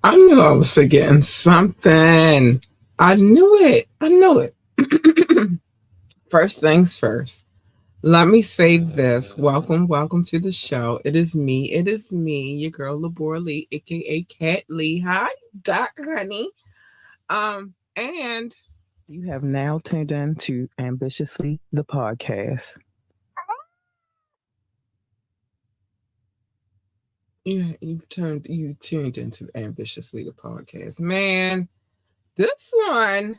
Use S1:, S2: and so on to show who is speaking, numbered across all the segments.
S1: I knew I was forgetting something. I knew it. I knew it. First things first. Let me say this. Welcome to the show. It is me. It is me, your girl Labora Lee, aka Cat Lee. Hi, Doc Honey. And
S2: You have now tuned in to Ambitiously the podcast.
S1: you tuned into Ambitiously the podcast. Man, this one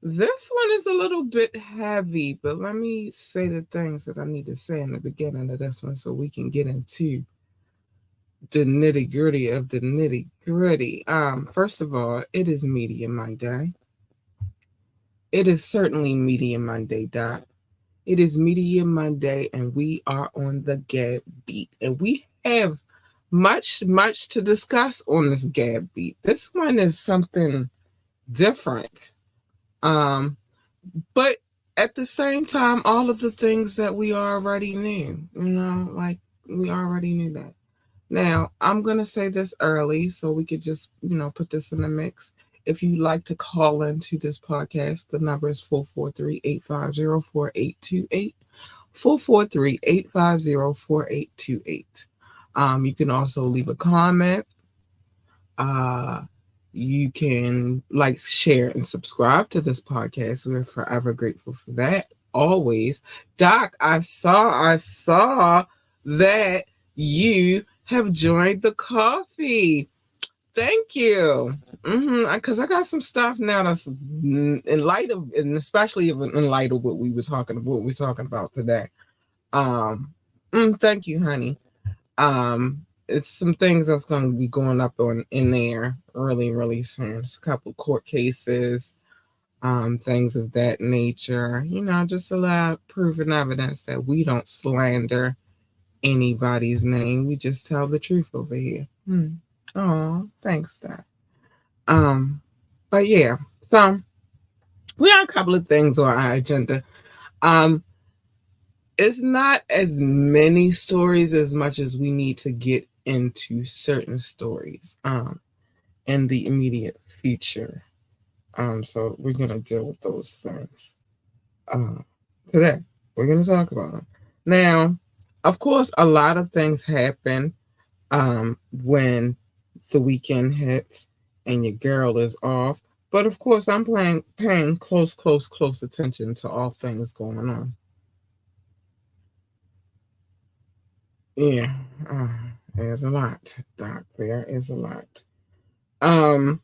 S1: This one is a little bit heavy, but let me say the things that I need to say in the beginning of this one so we can get into the nitty gritty of the nitty gritty. First of all, it is Media Monday. It is certainly Media Monday, Doc. It is Media Monday, and we are on the Gab Beat, and we have much to discuss on this Gab Beat. This one is something different. Um, But at the same time, all of the things that we already knew, like we already knew that. Now, I'm going to say this early so we could just, put this in the mix. If you'd like to call into this podcast, the number is 443-850-4828. 443-850-4828. You can also leave a comment. Uh, you can like, share, and subscribe to this podcast. We're forever grateful for that. Always. Doc, I saw that you have joined the coffee. Thank you. Because I got some stuff now that's in light of, and especially in light of what we're talking about today. Um, Thank you, honey. It's some things that's going to be going up on in there really soon. It's a couple of court cases, things of that nature. Just a lot of proof and evidence that we don't slander anybody's name. We just tell the truth over here. Oh, thanks, Doc. Um, but yeah, so we have a couple of things on our agenda. Um, it's not as many stories as much as we need to get into certain stories in the immediate future. So we're gonna deal with those things today. We're gonna talk about them. Now, of course, a lot of things happen when the weekend hits and your girl is off. But of course, I'm paying close attention to all things going on. Yeah, uh, there's a lot, Doc. There is a lot. Um,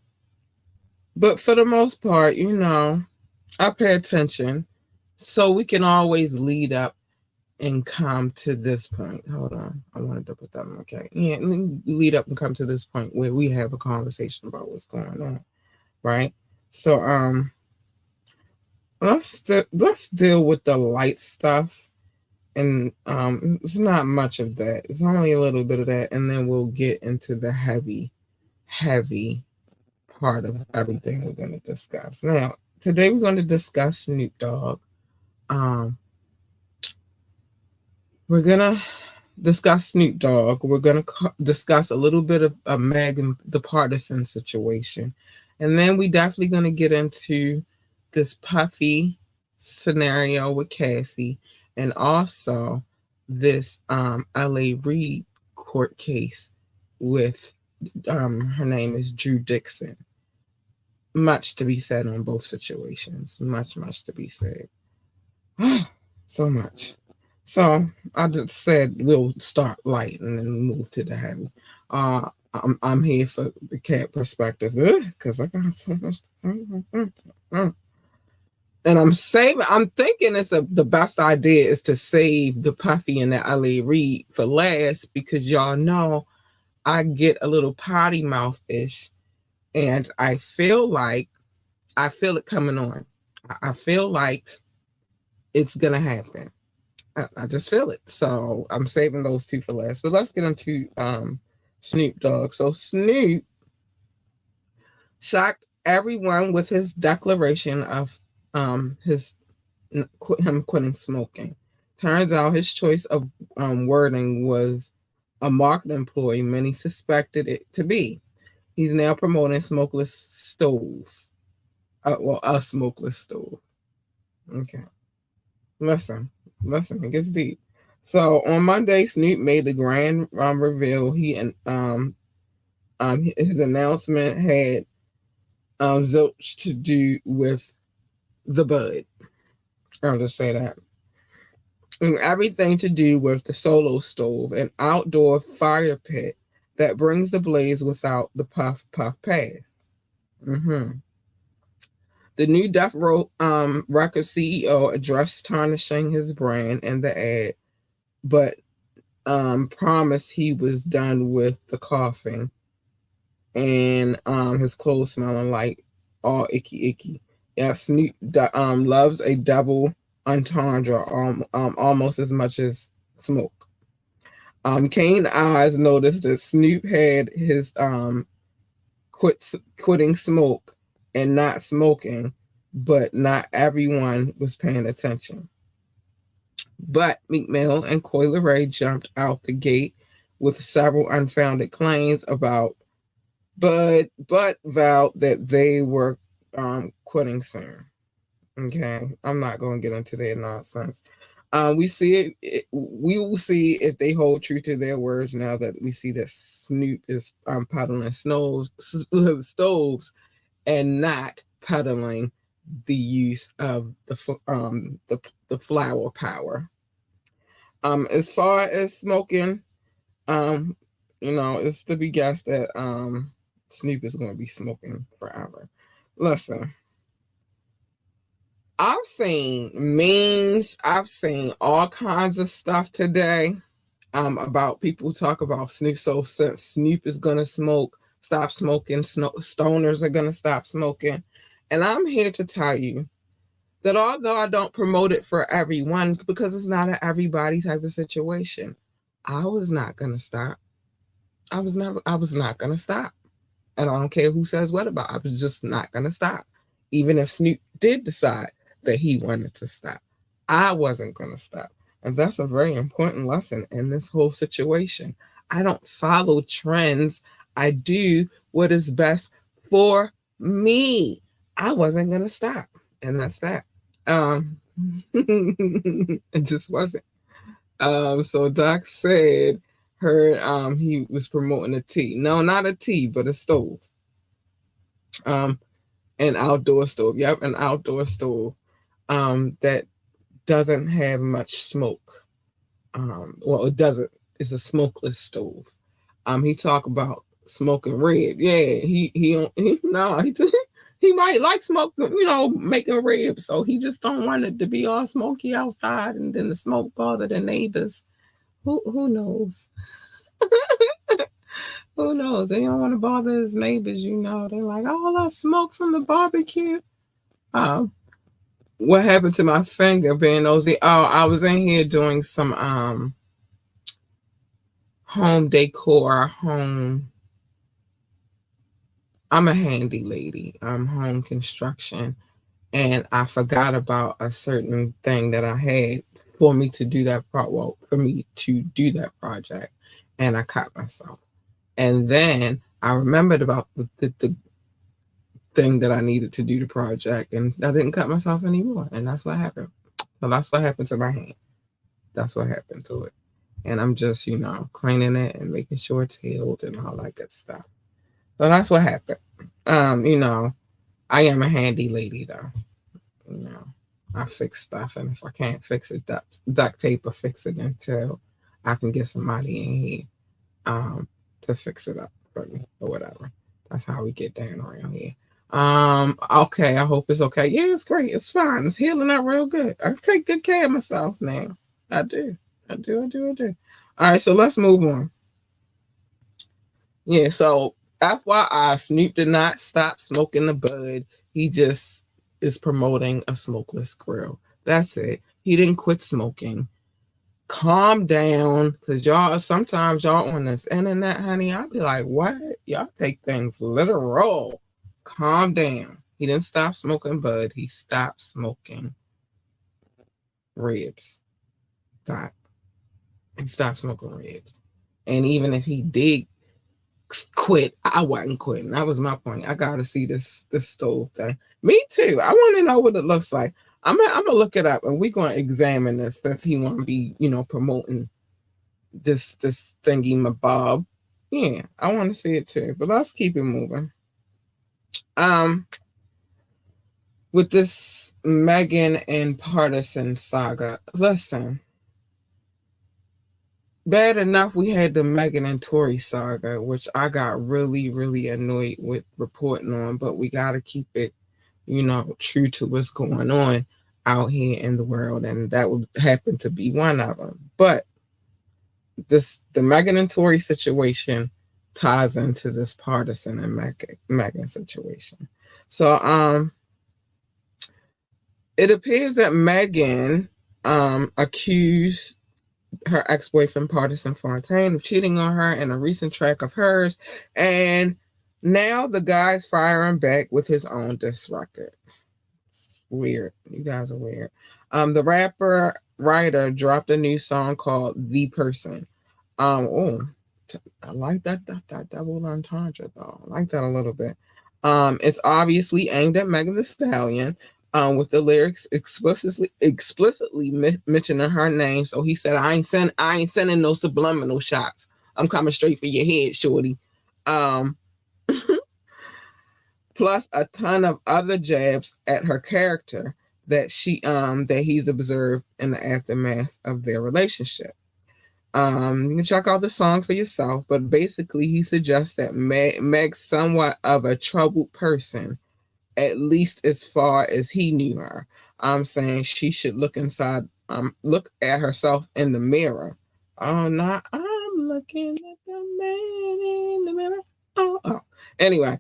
S1: but for the most part, I pay attention so we can always lead up and come to this point. Hold on, I wanted to put that on. Okay, yeah, lead up and come to this point where we have a conversation about what's going on, right? So, let's deal with the light stuff, and it's not much of that. It's only a little bit of that, and then we'll get into the heavy part of everything we're going to discuss. Now, today we're going to discuss Snoop Dogg. Um, we're gonna discuss Snoop Dogg. We're gonna discuss a little bit of Meg and the partisan situation, and then we definitely gonna get into this Puffy scenario with Cassie, and also this L.A. Reid court case with her name is Drew Dixon. Much to be said on both situations. Much to be said. So much. So I just said we'll start light and then move to the heavy. I'm here for the cat perspective because I got so much to say. And I'm thinking the best idea is to save the Puffy and the LA Reid for last because y'all know I get a little potty mouth-ish and I feel it coming on. I feel like it's gonna happen. I just feel it. So I'm saving those two for last. But let's get into Snoop Dogg. So Snoop shocked everyone with his declaration of his him quitting smoking. Turns out his choice of wording was a market employee many suspected it to be. He's now promoting smokeless stove. A smokeless stove. Okay. Listen, listen, it gets deep. So on Monday, Snoop made the grand reveal. His announcement had zilch to do with the bud. I'll just say that. And everything to do with the solo stove, an outdoor fire pit that brings the blaze without the puff puff path. hmm The new Death Row record CEO addressed tarnishing his brand in the ad, but promised he was done with the coughing and his clothes smelling like all icky icky. Yeah, Snoop loves a double entendre almost as much as smoke. Kane Eyes noticed that Snoop had his quitting smoke and not smoking, but not everyone was paying attention. But Meek Mill and Coi Leray jumped out the gate with several unfounded claims about but vowed that they were quitting soon. Okay, I'm not going to get into their nonsense. We will see if they hold true to their words now that we see that Snoop is peddling stoves and not peddling the use of the flower power. As far as smoking, um, it's to be guessed that Snoop is going to be smoking forever. Listen, I've seen memes, I've seen all kinds of stuff today about people talk about Snoop. So since Snoop is going to stop smoking, stoners are going to stop smoking. And I'm here to tell you that although I don't promote it for everyone because it's not an everybody type of situation, I was not going to stop. I was not going to stop. And I don't care who says what about it. I was just not going to stop. Even if Snoop did decide that he wanted to stop, I wasn't going to stop. And that's a very important lesson in this whole situation. I don't follow trends. I do what is best for me. I wasn't going to stop. And that's that. Um, it just wasn't. So Doc said he was promoting a tea. No, not a tea, but a stove. Um, an outdoor stove. Yep, an outdoor stove. That doesn't have much smoke. Well, it doesn't. It's a smokeless stove. He talked about smoking rib. Yeah, he no, he might like smoking, making ribs. So he just don't want it to be all smoky outside, and then the smoke bother the neighbors. Who knows? Who knows? They don't want to bother his neighbors. They're like, all that smoke from the barbecue. Um, what happened to my finger being nosy? Oh, I was in here doing some home decor, home. I'm a handy lady. I'm home construction, and I forgot about a certain thing that I had for me to do that part. Well, for me to do that project, and I cut myself. And then I remembered about the thing that I needed to do the project, and I didn't cut myself anymore. And that's what happened. So that's what happened to my hand. That's what happened to it. And I'm just, cleaning it and making sure it's healed and all that good stuff. So that's what happened. I am a handy lady though. You know, I fix stuff, and if I can't fix it, duct tape or fix it until I can get somebody in here to fix it up for me or whatever. That's how we get down around here. Okay, I hope it's okay. Yeah, it's great. It's fine. It's healing up real good. I take good care of myself now. I do. I do. I do. I do. All right, so let's move on. Yeah, so FYI, Snoop did not stop smoking the bud. He just is promoting a smokeless grill. That's it. He didn't quit smoking. Calm down, because sometimes y'all on this internet, honey, I'll be like, what? Y'all take things literal. Calm down. He didn't stop smoking bud. He stopped smoking ribs. Stop. He stopped smoking ribs. And even if he did quit. I wasn't quitting. That was my point. I gotta see this stove thing. Me too. I want to know what it looks like. I'm gonna look it up and we're gonna examine this since he want to be, promoting this thingy mabob. Yeah, I want to see it too. But let's keep it moving. Um, with this Megan and Partisan saga. Listen, bad enough we had the Megan and Tory saga, which I got really, really annoyed with reporting on, but we got to keep it, true to what's going on out here in the world, and that would happen to be one of them. But the Megan and Tory situation ties into this Partisan and Megan situation. So it appears that Megan accused her ex-boyfriend Partisan Fontaine of cheating on her in a recent track of hers, and now the guy's firing back with his own diss record. It's weird. You guys are weird. The rapper writer dropped a new song called "The Person." Oh, I like that double entendre though. I like that a little bit. It's obviously aimed at Megan Thee Stallion, with the lyrics explicitly mentioning her name. So he said, I ain't sending no subliminal shots. I'm coming straight for your head, shorty. Um, plus a ton of other jabs at her character that he's observed in the aftermath of their relationship. You can check out the song for yourself, but basically he suggests that Meg's somewhat of a troubled person, at least as far as he knew her. I'm saying she should look at herself in the mirror. Oh, not I'm looking at the man in the mirror. Oh. Anyway,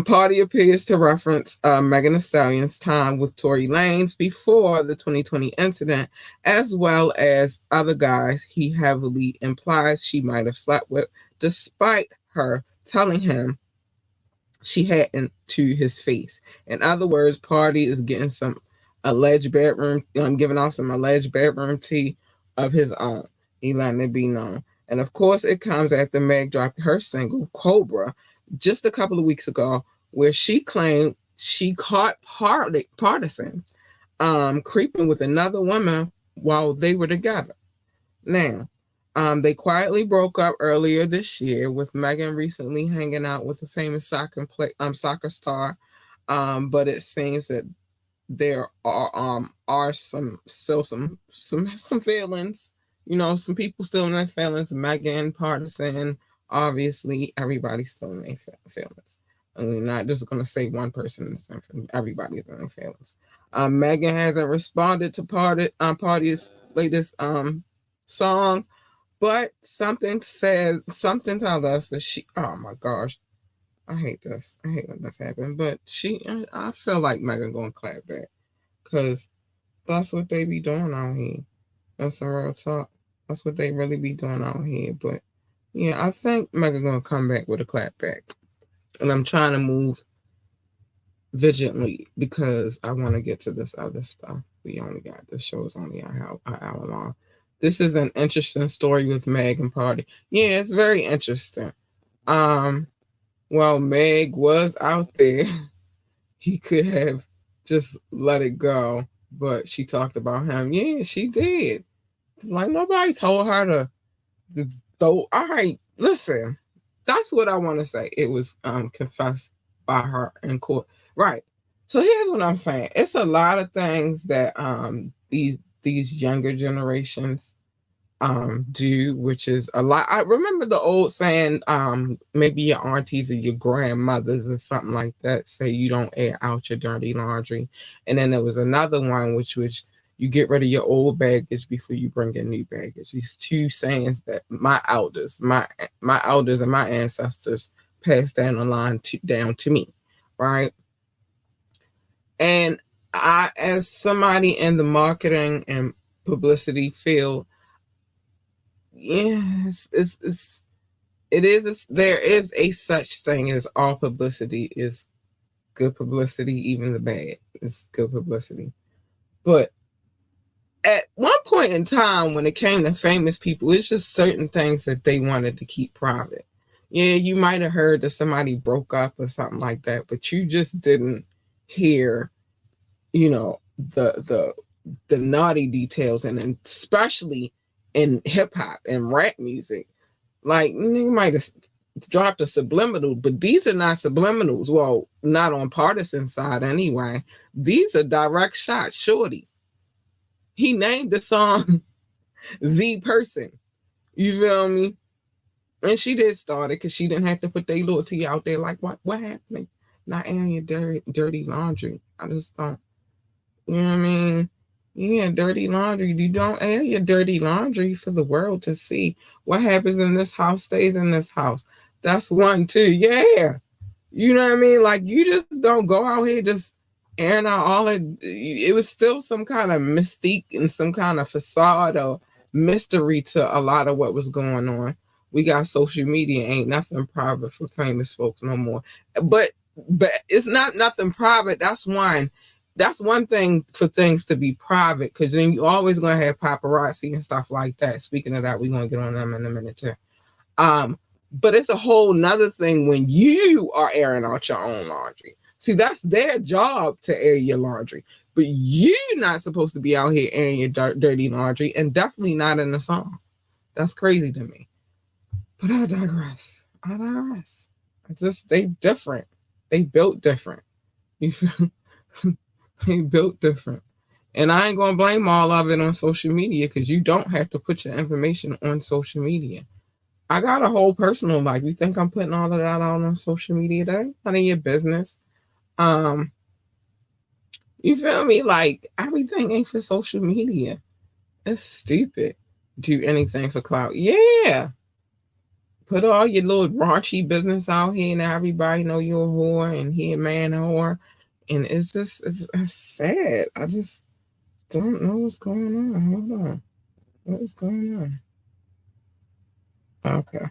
S1: Party appears to reference Megan Thee Stallion's time with Tory Lanez before the 2020 incident, as well as other guys he heavily implies she might have slept with, despite her telling him she hadn't to his face. In other words, Party is getting giving off some alleged bedroom tea of his own. He letting it be known. And of course, it comes after Meg dropped her single, Cobra, just a couple of weeks ago, where she claimed she caught Partisan creeping with another woman while they were together. Now, they quietly broke up earlier this year, with Megan recently hanging out with a famous soccer star. But it seems that there are some feelings. Some people still in their feelings. Megan, Partisan, obviously everybody's still in their feelings. And we're not just gonna say one person is in feelings. Everybody's in their feelings. Megan hasn't responded to Party's latest song, but something tells us that oh my gosh, I hate this. I hate when this happened. But I feel like Megan gonna clap back, because that's what they be doing out here. That's some real talk. That's what they really be doing out here. But yeah, I think Megan gonna come back with a clap back. And I'm trying to move vigilantly because I want to get to this other stuff. We only got the show's only an hour long. This is an interesting story with Meg and Party. Yeah, it's very interesting. Well, Meg was out there. He could have just let it go, but she talked about him. Yeah, she did. It's like nobody told her to throw. All right, listen. That's what I want to say. It was confessed by her in court. Right. So here's what I'm saying. It's a lot of things that these younger generations do, which is a lot. I remember the old saying, maybe your aunties or your grandmothers or something like that say you don't air out your dirty laundry. And then there was another one which you get rid of your old baggage before you bring in new baggage. These two sayings that my elders and my ancestors passed down the line down to me, right? And I, as somebody in the marketing and publicity field, yes, there is a such thing as all publicity is good publicity, even the bad is good publicity. But at one point in time, when it came to famous people, it's just certain things that they wanted to keep private. Yeah, you might have heard that somebody broke up or something like that, but you just didn't hear, you know, the naughty details, and especially in hip hop and rap music. Like you might have dropped a subliminal, but these are not subliminals. Well, not on partisan side anyway. These are direct shots. Shorty, he named the song "The Person." You feel me? And she did start it because she didn't have to put their loyalty out there. Like what happened? Not airing your dirty laundry. I just don't. You know what I mean? Yeah, dirty laundry. You don't air your dirty laundry for the world to see. What happens in this house stays in this house. That's one too. Yeah. You know what I mean? Like you just don't go out here just airing out all it. It was still some kind of mystique and some kind of facade or mystery to a lot of what was going on. We got social media, ain't nothing private for famous folks no more. But but it's not nothing private. That's one thing for things to be private, because then you always gonna have paparazzi and stuff like that. Speaking of that, we're gonna get on them in a minute too. Um, but it's a whole nother thing when you are airing out your own laundry. See, that's their job to air your laundry. But you're not supposed to be out here airing your dirty laundry, and definitely not in a song. That's crazy to me. But I digress. I digress. They different. They built different. You feel? They built different. And I ain't gonna blame all of it on social media, because you don't have to put your information on social media. I got a whole personal life. You think I'm putting all of that out on social media? That ain't none of your business. Um, you feel me? Like everything ain't for social media. It's stupid. Do anything for clout. Yeah. Put all your little raunchy business out here and everybody know you're a whore and he a man whore. And it's sad. I just don't know what's going on. Hold on. What is going on? Okay.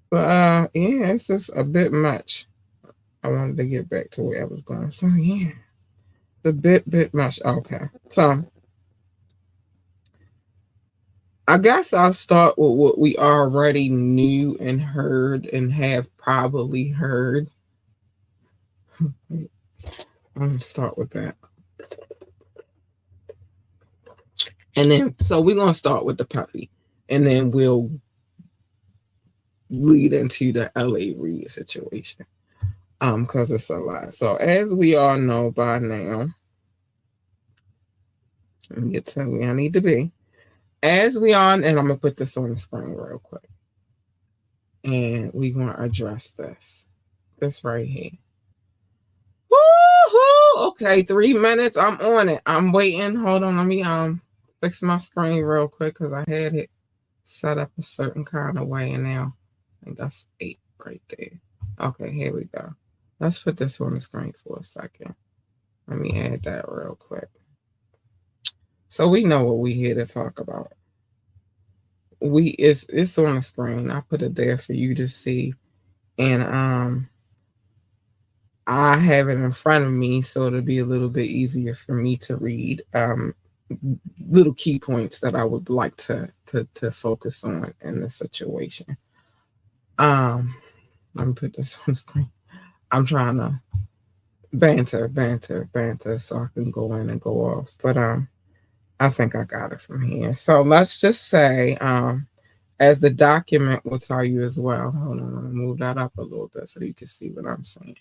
S1: But yeah, it's just a bit much. I wanted to get back to where I was going. So yeah, the bit much. Okay. So I guess I'll start with what we already knew and heard and have probably heard. I'm gonna start with that. And then so we're gonna start with the puppy. And then we'll lead into the LA Reid situation. Because it's a lot. So as we all know by now, let me get to where I need to be. As we all, and I'm gonna put this on the screen real quick, and we're gonna address this right here. Woohoo! Okay, 3 minutes. I'm on it. I'm waiting. Hold on. Let me fix my screen real quick because I had it set up a certain kind of way, and now I think that's 8 right there. Okay, here we go. Let's put this on the screen for a second. Let me add that real quick. So we know what we here to talk about. It's on the screen. I put it there for you to see. And I have it in front of me so it'll be a little bit easier for me to read. Little key points that I would like to focus on in the situation. Let me put this on the screen. I'm trying to banter so I can go in and go off. But I think I got it from here. So let's just say, as the document will tell you as well. Hold on, I'm gonna move that up a little bit so you can see what I'm saying.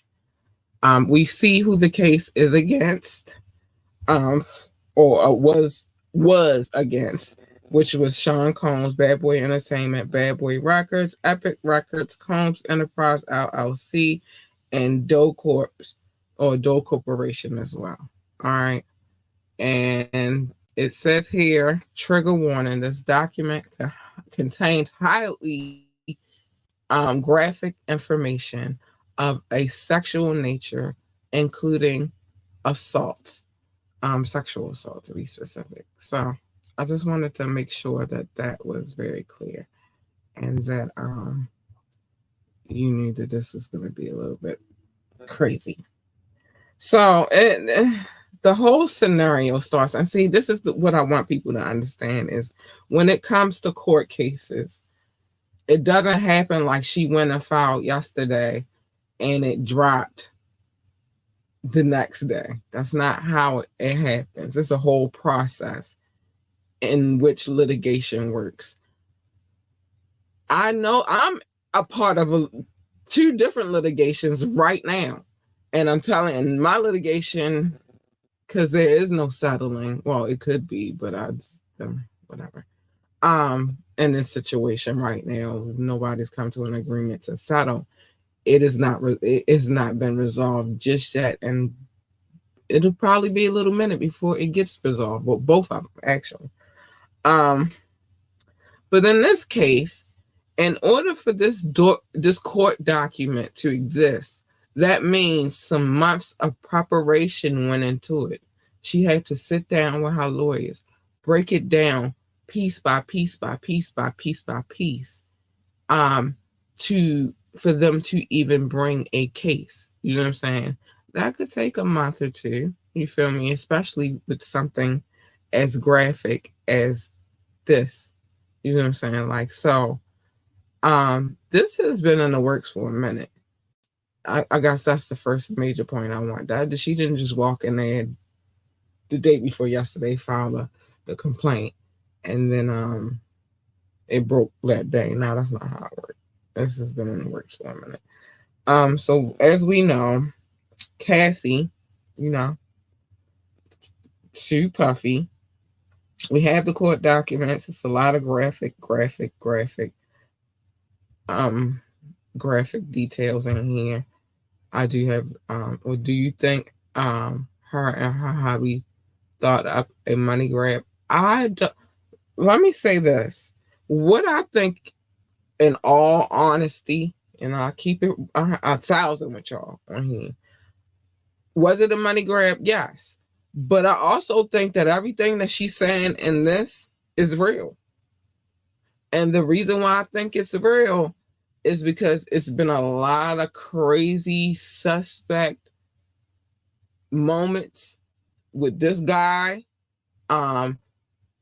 S1: We see who the case is against, or was against, which was Sean Combs, Bad Boy Entertainment, Bad Boy Records, Epic Records, Combs Enterprise LLC, and Doe Corp or Doe Corporation as well. All right. And it says here, trigger warning, this document contains highly graphic information of a sexual nature, including assaults, sexual assault to be specific. So I just wanted to make sure that that was very clear, and that you knew that this was going to be a little bit crazy. So the whole scenario starts, and see, this is what I want people to understand is when it comes to court cases, It doesn't happen like she went and filed yesterday and it dropped the next day. That's not how it happens. It's a whole process in which litigation works. I know I'm a part of two different litigations right now. And I'm telling my litigation, because there is no settling. Well, it could be, but whatever. In this situation right now, nobody's come to an agreement to settle. It is not. It has not been resolved just yet, and it'll probably be a little minute before it gets resolved. Well, both of them actually. Um, but in this case, in order for this court document to exist, that means some months of preparation went into it. She had to sit down with her lawyers, break it down piece by piece by piece by piece by piece, to for them to even bring a case. You know what I'm saying? That could take a month or two. You feel me? Especially with something as graphic as this. You know what I'm saying? Like so. This has been in the works for a minute. I guess that's the first major point I want. That she didn't just walk in there the day before yesterday, file the complaint, and then it broke that day. No, that's not how it works. This has been in the works for a minute. So as we know, Cassie, you know, Sue Puffy. We have the court documents. It's a lot of um, graphic details in here. I do have. Or do you think her and her hubby thought up a money grab? I do, let me say this. What I think, in all honesty, and I'll keep it 1,000 with y'all on here. Was it a money grab? Yes. But I also think that everything that she's saying in this is real. And the reason why I think it's real is because it's been a lot of crazy suspect moments with this guy,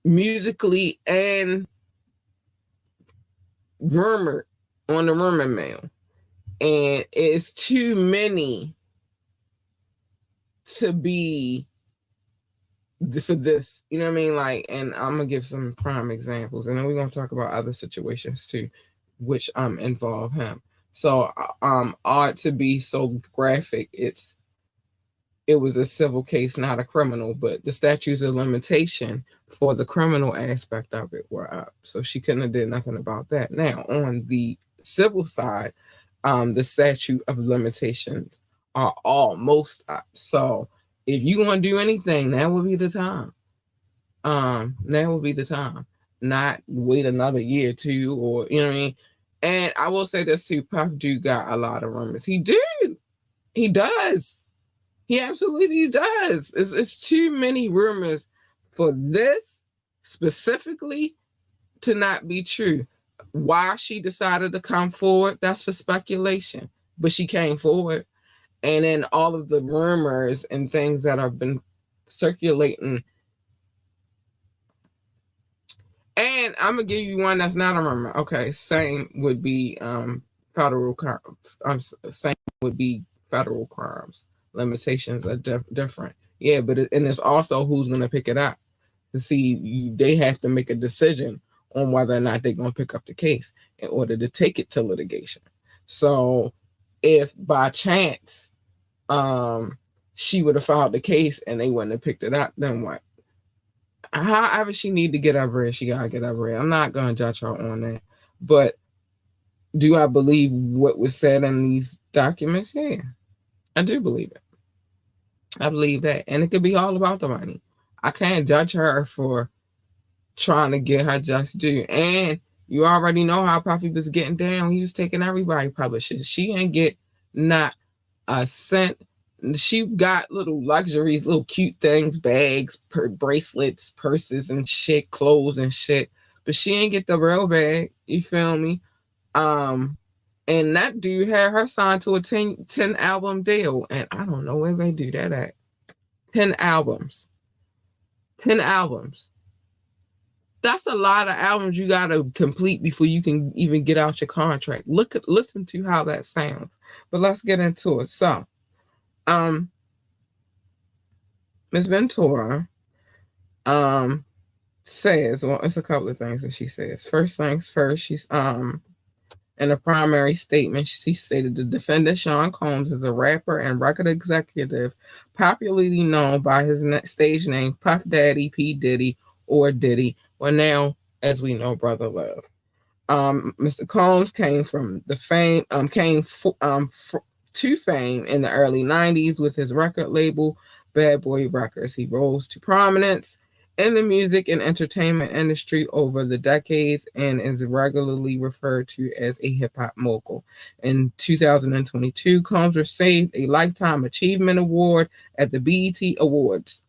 S1: musically and rumored on the rumor mill. And it's too many to be for this, you know what I mean? Like, and I'm gonna give some prime examples, and then we're gonna talk about other situations too, which involve him. So, ought to be so graphic. It was a civil case, not a criminal, but the statutes of limitation for the criminal aspect of it were up, so she couldn't have did nothing about that. Now, on the civil side, the statute of limitations are almost up. So if you want to do anything, that would be the time. That would be the time. Not wait another year or two, or you know what I mean. And I will say this too: Puff do got a lot of rumors. He does. He absolutely does. It's too many rumors for this specifically to not be true. Why she decided to come forward, that's for speculation. But she came forward. And then all of the rumors and things that have been circulating. And I'm gonna give you one that's not a rumor. Okay, same would be federal same would be federal crimes. Limitations are different. Yeah, but and it's also who's gonna pick it up. To see, they have to make a decision on whether or not they're gonna pick up the case in order to take it to litigation. So, if by chance she would have filed the case and they wouldn't have picked it up, then what? However she need to get her bread, she gotta get her bread. I'm not gonna judge her on that. But do I believe what was said in these documents? Yeah, I do believe it. I believe that. And it could be all about the money. I can't judge her for trying to get her just due. And you already know how Puffy was getting down. He was taking everybody publishers. She ain't get not a cent. She got little luxuries, little cute things, bags, bracelets, purses and shit, clothes and shit. But she ain't get the real bag. You feel me? And that dude had her signed to a 10 album deal. And I don't know where they do that at. 10 albums. 10 albums. That's a lot of albums you gotta complete before you can even get out your contract. Listen to how that sounds. But let's get into it. So, um, Miss Ventura, um, says, well, it's a couple of things that she says. First things first, she's in a primary statement, she stated the defendant Sean Combs is a rapper and record executive, popularly known by his stage name Puff Daddy, P Diddy, or Diddy. Well, now, as we know, Brother Love. Mr. Combs came from the fame, to fame in the early '90s with his record label Bad Boy Records. He rose to prominence in the music and entertainment industry over the decades and is regularly referred to as a hip hop mogul. In 2022, Combs received a Lifetime Achievement Award at the BET Awards.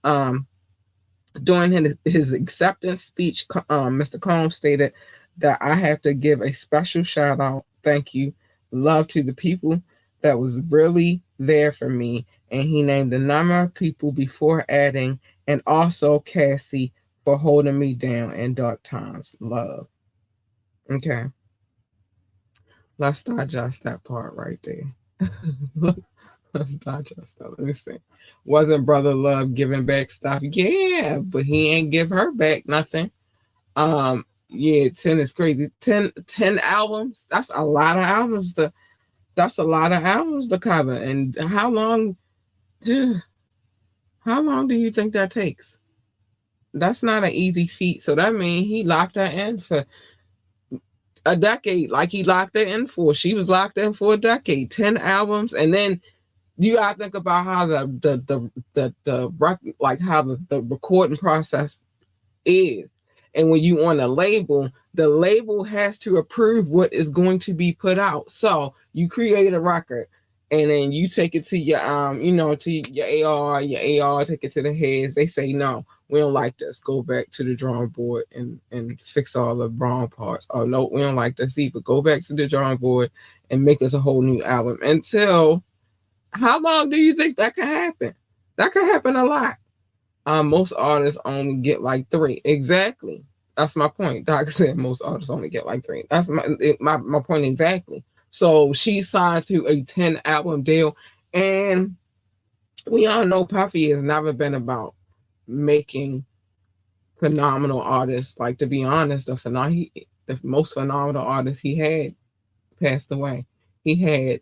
S1: During his acceptance speech, Mr. Combs stated that I have to give a special shout out, thank you, love to the people that was really there for me. And he named a number of people before adding, and also Cassie for holding me down in dark times. Love. Okay, let's digest that part right there. Let's digest that. Let me see. Wasn't Brother Love giving back stuff? Yeah, but he ain't give her back nothing. Yeah, 10 is crazy. 10 albums. That's a lot of albums to cover. And how long do you think that takes? That's not an easy feat. So that means he locked her in for a decade, like he locked her in for. She was locked in for a decade. 10 albums, and then you gotta think about how the recording process is. And when you on a label, the label has to approve what is going to be put out. So you create a record and then you take it to your to your AR take it to the heads. They say no, we don't like this. Go back to the drawing board and fix all the wrong parts. Oh no, we don't like this either. Go back to the drawing board and make us a whole new album. Until how long do you think that can happen? That can happen a lot. Most artists only get like three. Exactly. That's my point. Doc said most artists only get like three. That's my point exactly. So she signed to a 10 album deal. And we all know Puffy has never been about making phenomenal artists. Like, to be honest, the most phenomenal artist he had passed away. He had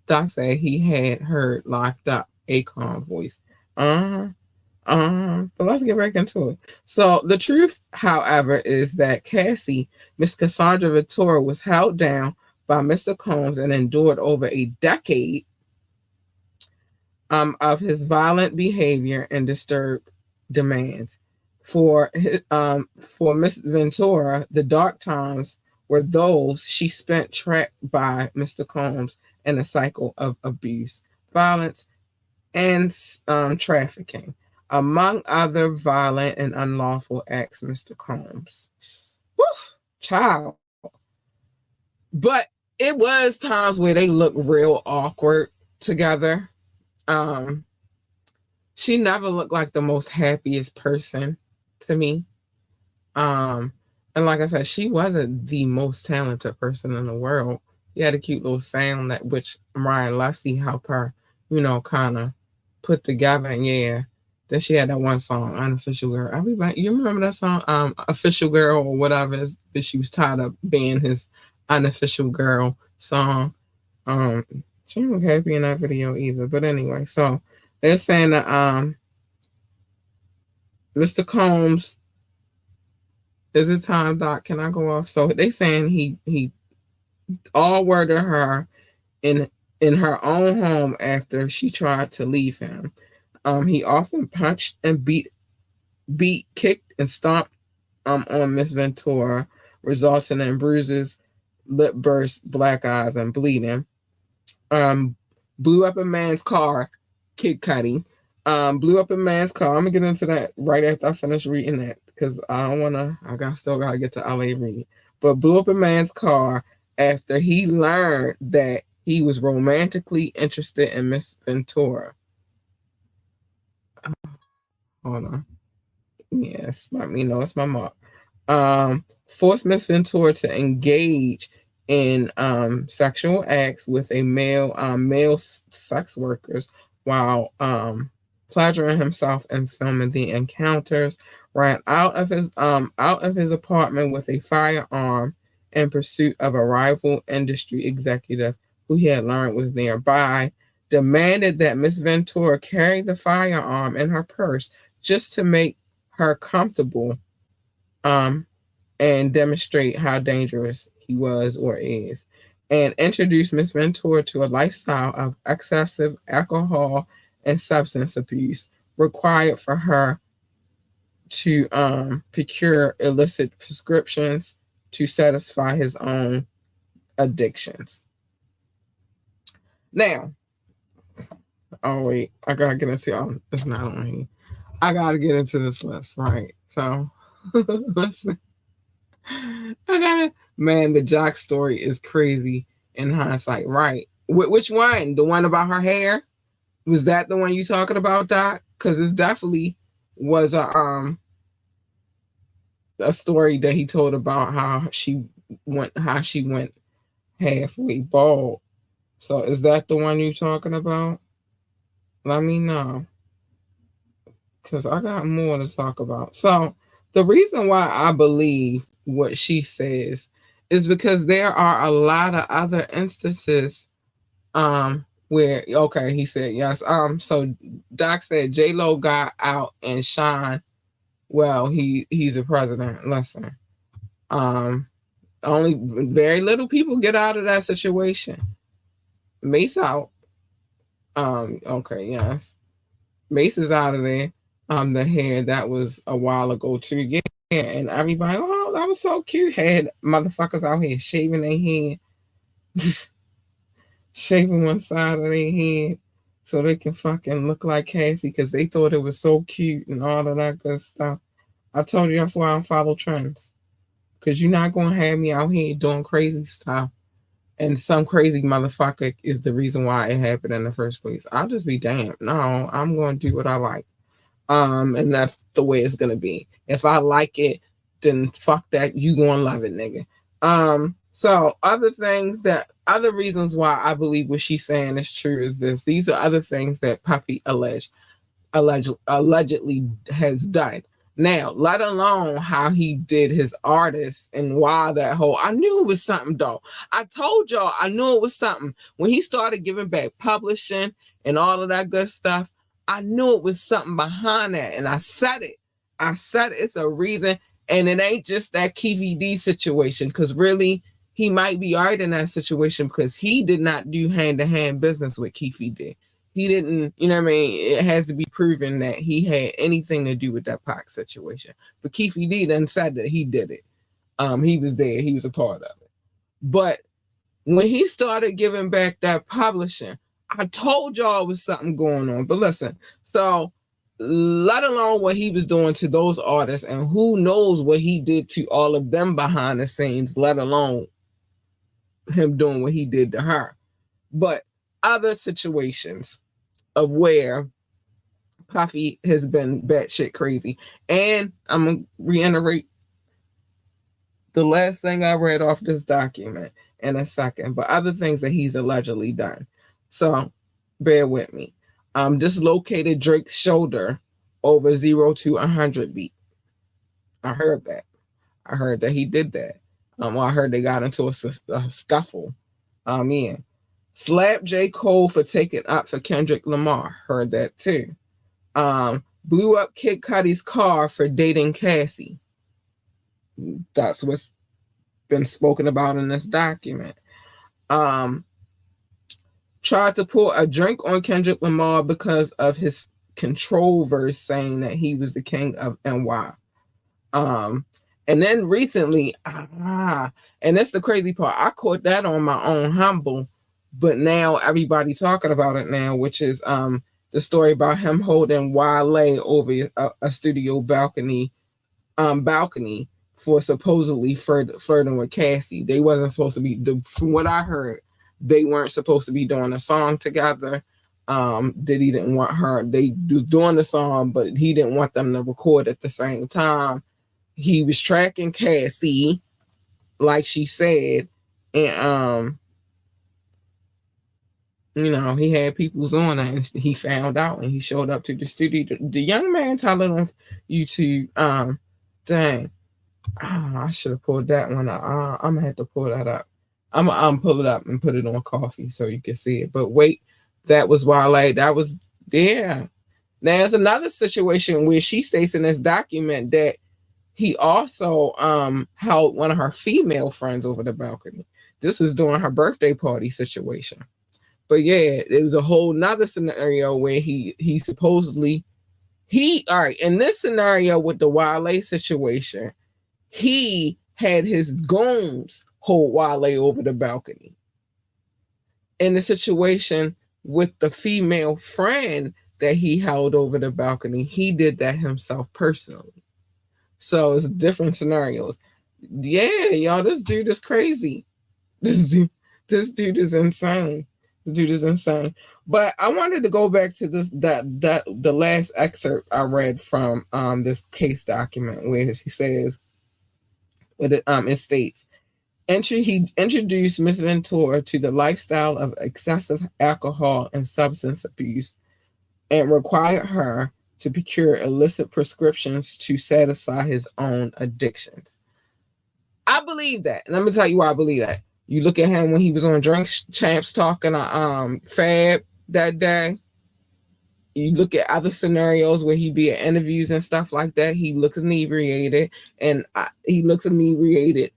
S1: Doc said he had heard locked up Akon voice. Uh-huh. But let's get back into it. So the truth, however, is that Cassie, Miss Cassandra Ventura, was held down by Mr. Combs and endured over a decade of his violent behavior and disturbed demands. For Miss Ventura, the dark times were those she spent trapped by Mr. Combs in a cycle of abuse, violence, and trafficking, among other violent and unlawful acts, Mr. Combs. Woo, child. But it was times where they looked real awkward together. Um, she never looked like the most happiest person to me. And like I said, she wasn't the most talented person in the world. She had a cute little sound that which Mariah Leslie helped her, kind of put together. And yeah, then she had that one song, Unofficial Girl. Everybody, you remember that song, Official Girl or whatever? That she was tired of being his unofficial girl song. She didn't look happy in that video either. But anyway, so they're saying that Mr. Combs, is it time, Doc? Can I go off? So they saying he all worded her in her own home after she tried to leave him. He often punched and beat, kicked, and stomped on Miss Ventura, resulting in bruises, lip bursts, black eyes, and bleeding. Blew up a man's car, Kid Cudi. Blew up a man's car. I'm gonna get into that right after I finish reading that because I don't wanna. Still gotta get to LA read. But blew up a man's car after he learned that he was romantically interested in Miss Ventura. Hold on. Yes, let me know it's my mark. Forced Miss Ventura to engage in sexual acts with a male sex workers while pleasuring himself and filming the encounters. Ran out of his apartment with a firearm in pursuit of a rival industry executive who he had learned was nearby. Demanded that Miss Ventura carry the firearm in her purse just to make her comfortable. Um, and demonstrate how dangerous he was or is, and introduce Miss Ventura to a lifestyle of excessive alcohol and substance abuse required for her to procure illicit prescriptions to satisfy his own addictions. Now, oh wait, I gotta get into it's not on here. I gotta get into this list, right? So listen. I gotta, man, the Jock story is crazy in hindsight, right? Which one? The one about her hair? Was that the one you talking about, Doc? Because it definitely was a story that he told about how she went halfway bald. So is that the one you talking about? Let me know, because I got more to talk about. So the reason why I believe what she says is because there are a lot of other instances where, okay, he said yes. So Doc said J Lo got out and shine. Well, he's a president. Listen. Um Only very little people get out of that situation. Mace out. Okay, yes. Mace is out of there. The hair that was a while ago too. Yeah, and everybody, oh, that was so cute. Had motherfuckers out here shaving their head, shaving one side of their head so they can fucking look like Cassie because they thought it was so cute and all of that good stuff. I told you that's why I follow trends. Because you're not going to have me out here doing crazy stuff. And some crazy motherfucker is the reason why it happened in the first place. I'll just be damned. No, I'm going to do what I like. And that's the way it's gonna be. If I like it, then fuck that. You gonna love it, nigga. So other reasons why I believe what she's saying is true is this. These are other things that Puffy allegedly has done. Now, let alone how he did his artist and why that whole, I knew it was something though. I told y'all I knew it was something. When he started giving back publishing and all of that good stuff, I knew it was something behind that. And I said it. I said it's a reason. And it ain't just that Keefy D situation. Because really, he might be right in that situation because he did not do hand-to-hand business with Keefy D. He didn't, you know what I mean? It has to be proven that he had anything to do with that Pac situation. But Keefy D then said that he did it. He was there. He was a part of it. But when he started giving back that publishing, I told y'all it was something going on. But listen, so let alone what he was doing to those artists and who knows what he did to all of them behind the scenes, let alone him doing what he did to her. But other situations of where Puffy has been batshit crazy. And I'm going to reiterate the last thing I read off this document in a second, but other things that he's allegedly done. So bear with me. Dislocated Drake's shoulder over 0 to 100 beat. I heard that. I heard that he did that. I heard they got into a scuffle. Yeah. Slapped J. Cole for taking up for Kendrick Lamar. Heard that too. Blew up Kid Cudi's car for dating Cassie. That's what's been spoken about in this document. Tried to pour a drink on Kendrick Lamar because of his control verse saying that he was the king of NY. And then recently, and that's the crazy part, I caught that on my own humble, but now everybody's talking about it now, which is the story about him holding Wale over a studio balcony for supposedly flirting with Cassie. They wasn't supposed to be, from what I heard, they weren't supposed to be doing a song together. That he didn't want her. They was doing the song, but he didn't want them to record at the same time. he was tracking Cassie, like she said, and he had people's on, and he found out, and he showed up to the studio. The young man telling on YouTube, dang, I should have pulled that one up. I'm gonna have to pull that up. I'm gonna pull it up and put it on coffee so you can see it. But wait, that was Wale. That was, yeah. Now there's another situation where she states in this document that he also held one of her female friends over the balcony. This was during her birthday party situation. But yeah, it was a whole nother scenario where he supposedly all right, in this scenario with the Wale situation, he had his goons hold Wale over the balcony. In the situation with the female friend that he held over the balcony, he did that himself personally. So it's different scenarios. Yeah, y'all, this dude is crazy. This dude is insane. This dude is insane. But I wanted to go back to the last excerpt I read from this case document where she says, it states, he introduced Miss Ventura to the lifestyle of excessive alcohol and substance abuse and required her to procure illicit prescriptions to satisfy his own addictions. I believe that. And I'm going to tell you why I believe that. You look at him when he was on Drink Champs talking to Fab that day. You look at other scenarios where he be at interviews and stuff like that. He looks inebriated, and he looks inebriated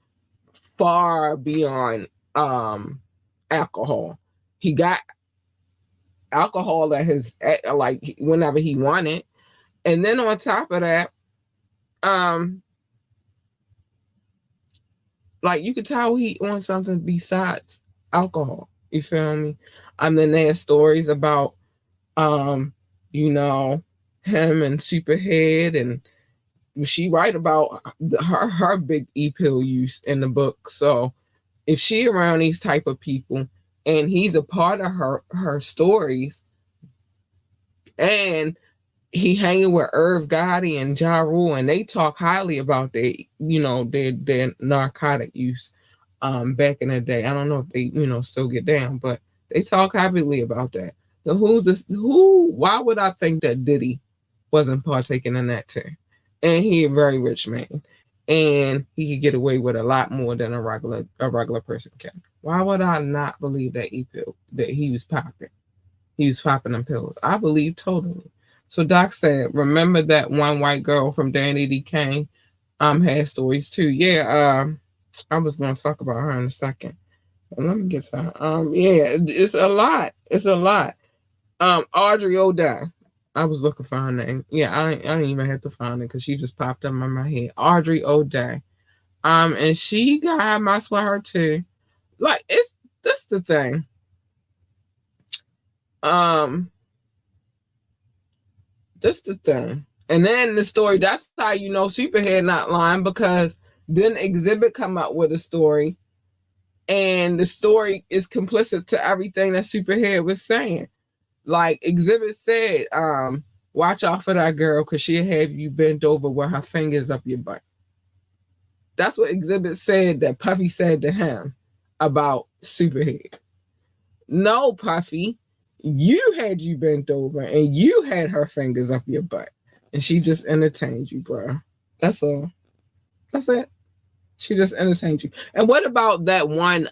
S1: far beyond alcohol. He got alcohol like whenever he wanted, and then on top of that, like you could tell he on something besides alcohol. You feel me? Then there's stories about him and Superhead, and she write about her big e-pill use in the book. So if she around these type of people and he's a part of her stories, and he hanging with Irv Gotti and Ja Rule, and they talk highly about their narcotic use back in the day. I don't know if they still get down, but they talk heavily about that. So why would I think that Diddy wasn't partaking in that too? And he a very rich man, and he could get away with a lot more than a regular person can. Why would I not believe that that he was popping? He was popping them pills. I believe totally. So Doc said, remember that one white girl from Danny D. Kane had stories too. Yeah, I was going to talk about her in a second. Let me get to her. Yeah, it's a lot. It's a lot. Audrey O'Day. I was looking for her name. Yeah, I didn't even have to find it because she just popped up in my head. Audrey O'Day. And she got messed with her too. Like, it's this the thing. That's the thing. And then the story, that's how you know Superhead not lying, because then Exhibit come up with a story, and the story is complicit to everything that Superhead was saying. Like Exhibit said, watch out for that girl because she'll have you bent over with her fingers up your butt. That's what Exhibit said that Puffy said to him about Superhead. No, Puffy, you had you bent over and you had her fingers up your butt, and she just entertained you, bro. That's all. That's it. She just entertained you. And what about that one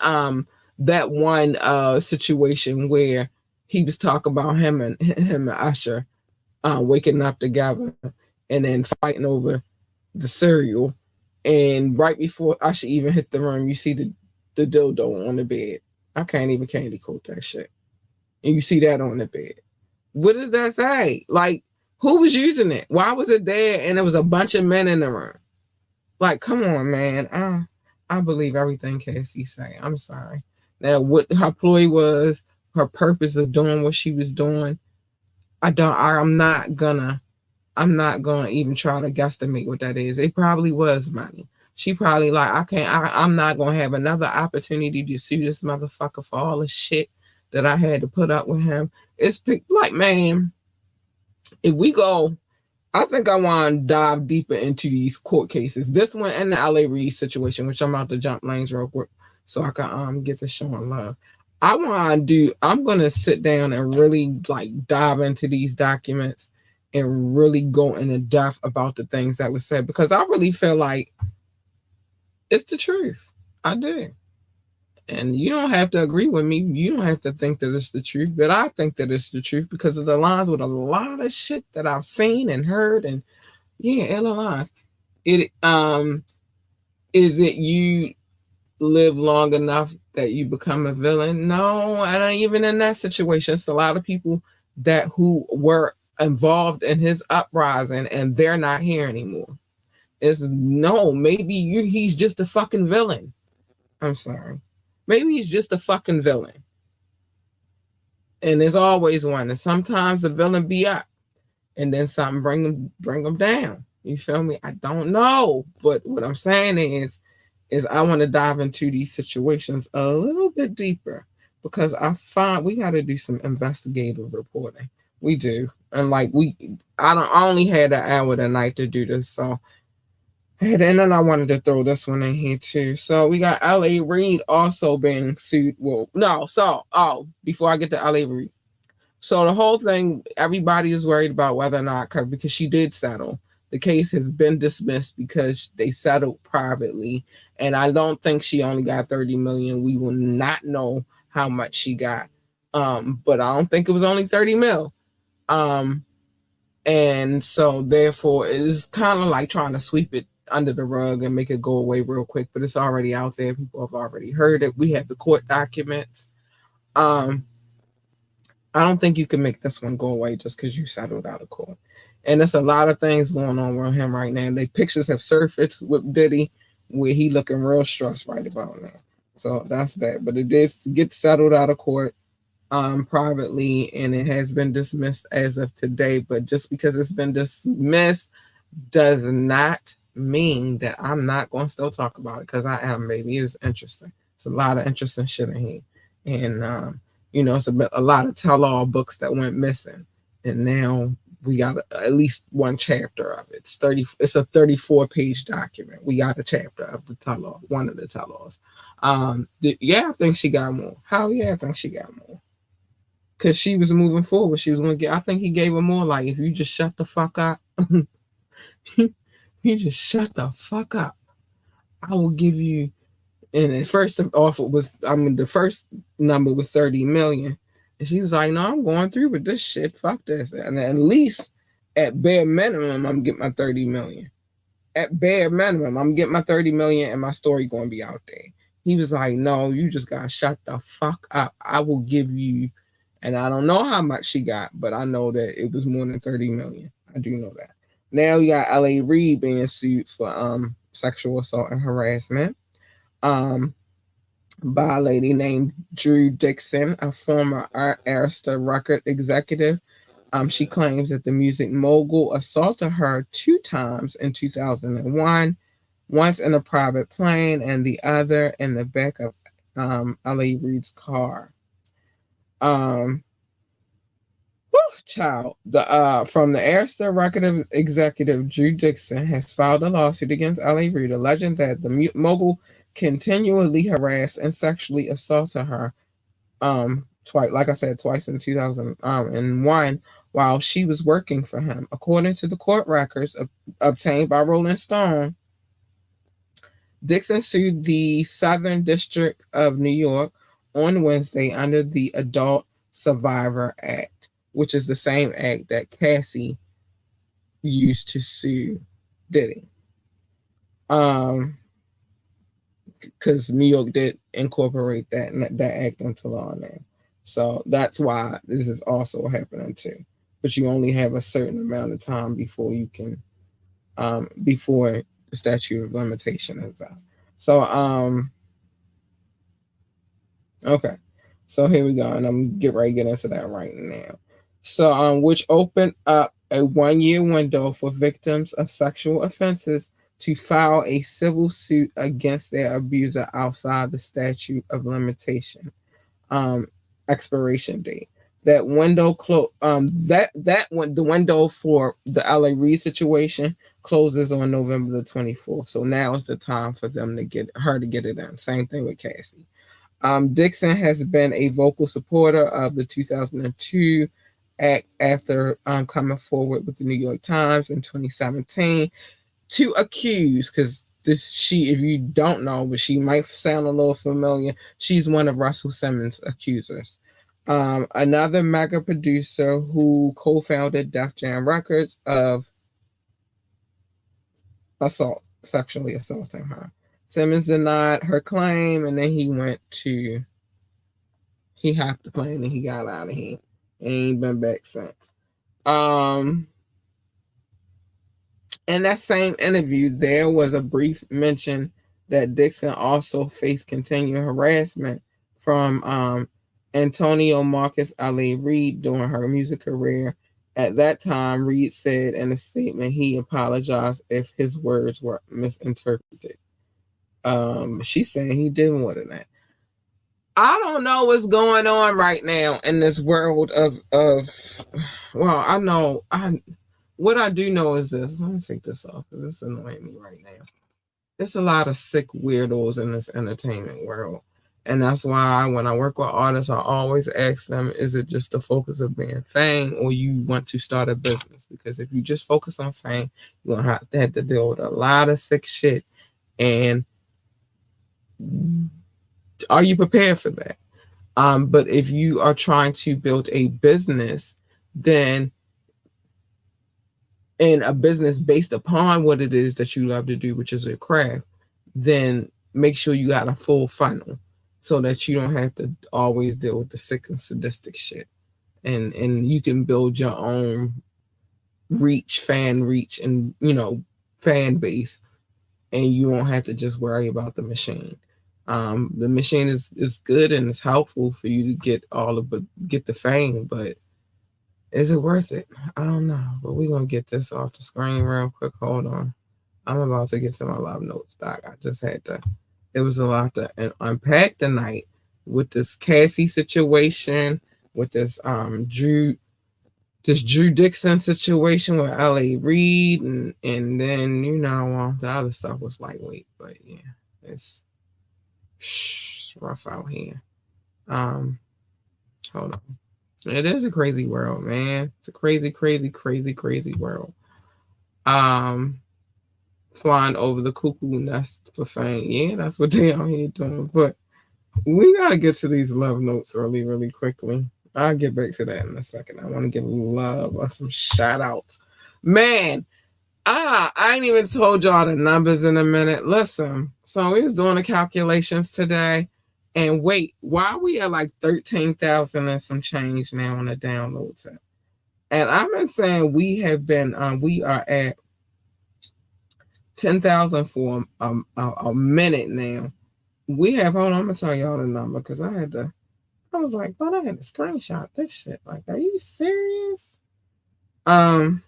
S1: situation where he was talking about him and Usher waking up together and then fighting over the cereal, and right before Usher even hit the room, you see the dildo on the bed. I can't even candy coat that shit. And you see that on the bed. What does that say? Like, who was using it? Why was it there? And there was a bunch of men in the room. Like, come on, man. I believe everything Cassie say. I'm sorry. Now, what her ploy was, her purpose of doing what she was doing, I'm not gonna even try to guesstimate what that is. It probably was money. She probably like, I'm not gonna have another opportunity to sue this motherfucker for all the shit that I had to put up with him. It's like, man, if we go I think I want to dive deeper into these court cases. This one and the LA Reid situation, which I'm about to jump lanes real quick so I can get to showing love. I'm gonna sit down and really like dive into these documents and really go into depth about the things that was said because I really feel like it's the truth. I do. And you don't have to agree with me. You don't have to think that it's the truth, but I think that it's the truth because it aligns with a lot of shit that I've seen and heard, and yeah, it aligns. It is it you live long enough that you become a villain? No, and even in that situation, it's a lot of people that who were involved in his uprising and they're not here anymore. It's no, maybe he's just a fucking villain. I'm sorry. Maybe he's just a fucking villain. And there's always one. And sometimes the villain be up and then something bring him down. You feel me? I don't know. But what I'm saying is I want to dive into these situations a little bit deeper because I find we got to do some investigative reporting. We do. And like I only had an hour tonight to do this. So and then I wanted to throw this one in here too. So we got LA Reid also being sued. Well, no, so before I get to LA Reid. So the whole thing, everybody is worried about whether or not because she did settle. The case has been dismissed because they settled privately. And I don't think she only got 30 million. We will not know how much she got. But I don't think it was only 30 mil. And so therefore it is kind of like trying to sweep it under the rug and make it go away real quick, but it's already out there. People have already heard it. We have the court documents. I don't think you can make this one go away just because you settled out of court. And there's a lot of things going on with him right now. The pictures have surfaced with Diddy where he looking real stressed right about now. So that's that. But it did get settled out of court privately and it has been dismissed as of today. But just because it's been dismissed does not mean that I'm not going to still talk about it because I am, baby. It's interesting. It's a lot of interesting shit in here. And, it's a lot of tell-all books that went missing. And now we got at least one chapter of it. It's a 34-page document. We got a chapter of the tell-all, one of the tell-alls. I think she got more. Hell yeah, I think she got more. Because she was moving forward. She was going to get, I think he gave her more like, if you just shut the fuck up, you just shut the fuck up, I will give you, and the first offer was, the first number was 30 million. And she was like, no, I'm going through with this shit. Fuck this. And at least at bare minimum, I'm getting my 30 million. At bare minimum, I'm getting my 30 million and my story going to be out there. He was like, no, you just got to shut the fuck up. I will give you, and I don't know how much she got, but I know that it was more than 30 million. I do know that. Now you got LA Reid being sued for sexual assault and harassment by a lady named Drew Dixon, a former Arista record executive. She claims that the music mogul assaulted her 2 times in 2001, once in a private plane and the other in the back of LA Reid's car. Child, from the Arista record executive Drew Dixon has filed a lawsuit against LA Reid, alleging that the mogul continually harassed and sexually assaulted her, twice, like I said, twice in 2001 while she was working for him. According to the court records obtained by Rolling Stone, Dixon sued the Southern District of New York on Wednesday under the Adult Survivor Act, which is the same act that Cassie used to sue Diddy. Because New York did incorporate that act into law now. So that's why this is also happening too. But you only have a certain amount of time before you can, before the statute of limitation is out. So, okay. So here we go. And I'm ready to get into that right now. So, which opened up a 1-year window for victims of sexual offenses to file a civil suit against their abuser outside the statute of limitation expiration date. that window the window for the LA Reid situation closes on November the 24th. So now is the time for them to get her to get it done. Same thing with Cassie. Dixon has been a vocal supporter of the 2002 act after coming forward with the New York Times in 2017 to accuse, because this she, if you don't know, but she might sound a little familiar, she's one of Russell Simmons' accusers. Another mega producer who co-founded Def Jam Records of sexually assaulting her. Simmons denied her claim, and then he hopped the plane and he got out of here. Ain't been back since. Um, In that same interview, there was a brief mention that Dixon also faced continued harassment from Antonio Marcus Ali Reid during her music career. At that time, Reid said in a statement he apologized if his words were misinterpreted. She's saying he did more than that. I don't know what's going on right now in this world of well, I know I what I do know is this. Let me take this off because it's annoying me right now. There's a lot of sick weirdos in this entertainment world. And that's why when I work with artists, I always ask them, is it just the focus of being fame or you want to start a business? Because if you just focus on fame, you're going to have to deal with a lot of sick shit. And are you prepared for that? But if you are trying to build a business, then and a business based upon what it is that you love to do, which is a craft, then make sure you got a full funnel so that you don't have to always deal with the sick and sadistic shit. And you can build your own fan reach, and fan base, and you won't have to just worry about the machine. The machine is good and it's helpful for you to get the fame, but is it worth it? I don't know. But we're gonna get this off the screen real quick. Hold on. I'm about to get to my love notes, Doc. I just had to. It was a lot to unpack tonight with this Cassie situation, with this Drew Dixon situation with L.A. Reid, and then the other stuff was lightweight, but yeah, it's rough out here. Hold on. It is a crazy world, man. It's a crazy, crazy, crazy, crazy world. Flying over the cuckoo nest for fame. Yeah, that's what they out here doing. But we gotta get to these love notes really, really quickly. I'll get back to that in a second. I want to give love or some shout outs. Man, I ain't even told y'all the numbers in a minute. Listen, so we was doing the calculations today. And wait, why are we at like 13,000 and some change now on the downloads app? And I've been saying we are at 10,000 for a minute now. Hold on, I'm going to tell y'all the number because I was like, but I had to screenshot this shit. Like, are you serious? But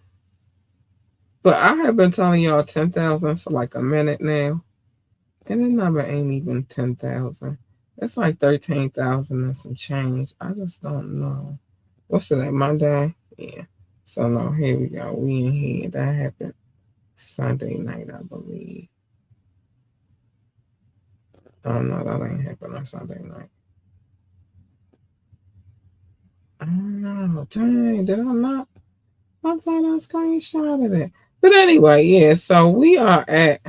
S1: I have been telling y'all 10,000 for like a minute now. And the number ain't even 10,000. It's like 13,000 and some change. I just don't know. What's today? Monday? Yeah. So no, here we go. We in here. That happened Sunday night, I believe. Oh no, that ain't happened on Sunday night. I don't know. Dang, did I not? I thought I screenshotted it. But anyway, yeah, so we are at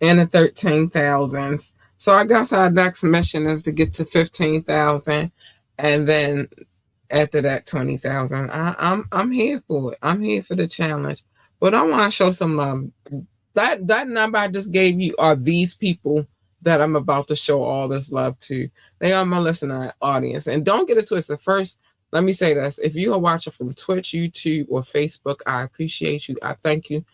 S1: in the 13,000s. So I guess our next mission is to get to 15,000, and then after that 20,000. I'm here for it. I'm here for the challenge. But I want to show some love. That number I just gave you are these people that I'm about to show all this love to. They are my listener audience. And don't get it twisted. First, let me say this. If you are watching from Twitch, YouTube, or Facebook, I appreciate you. I thank you.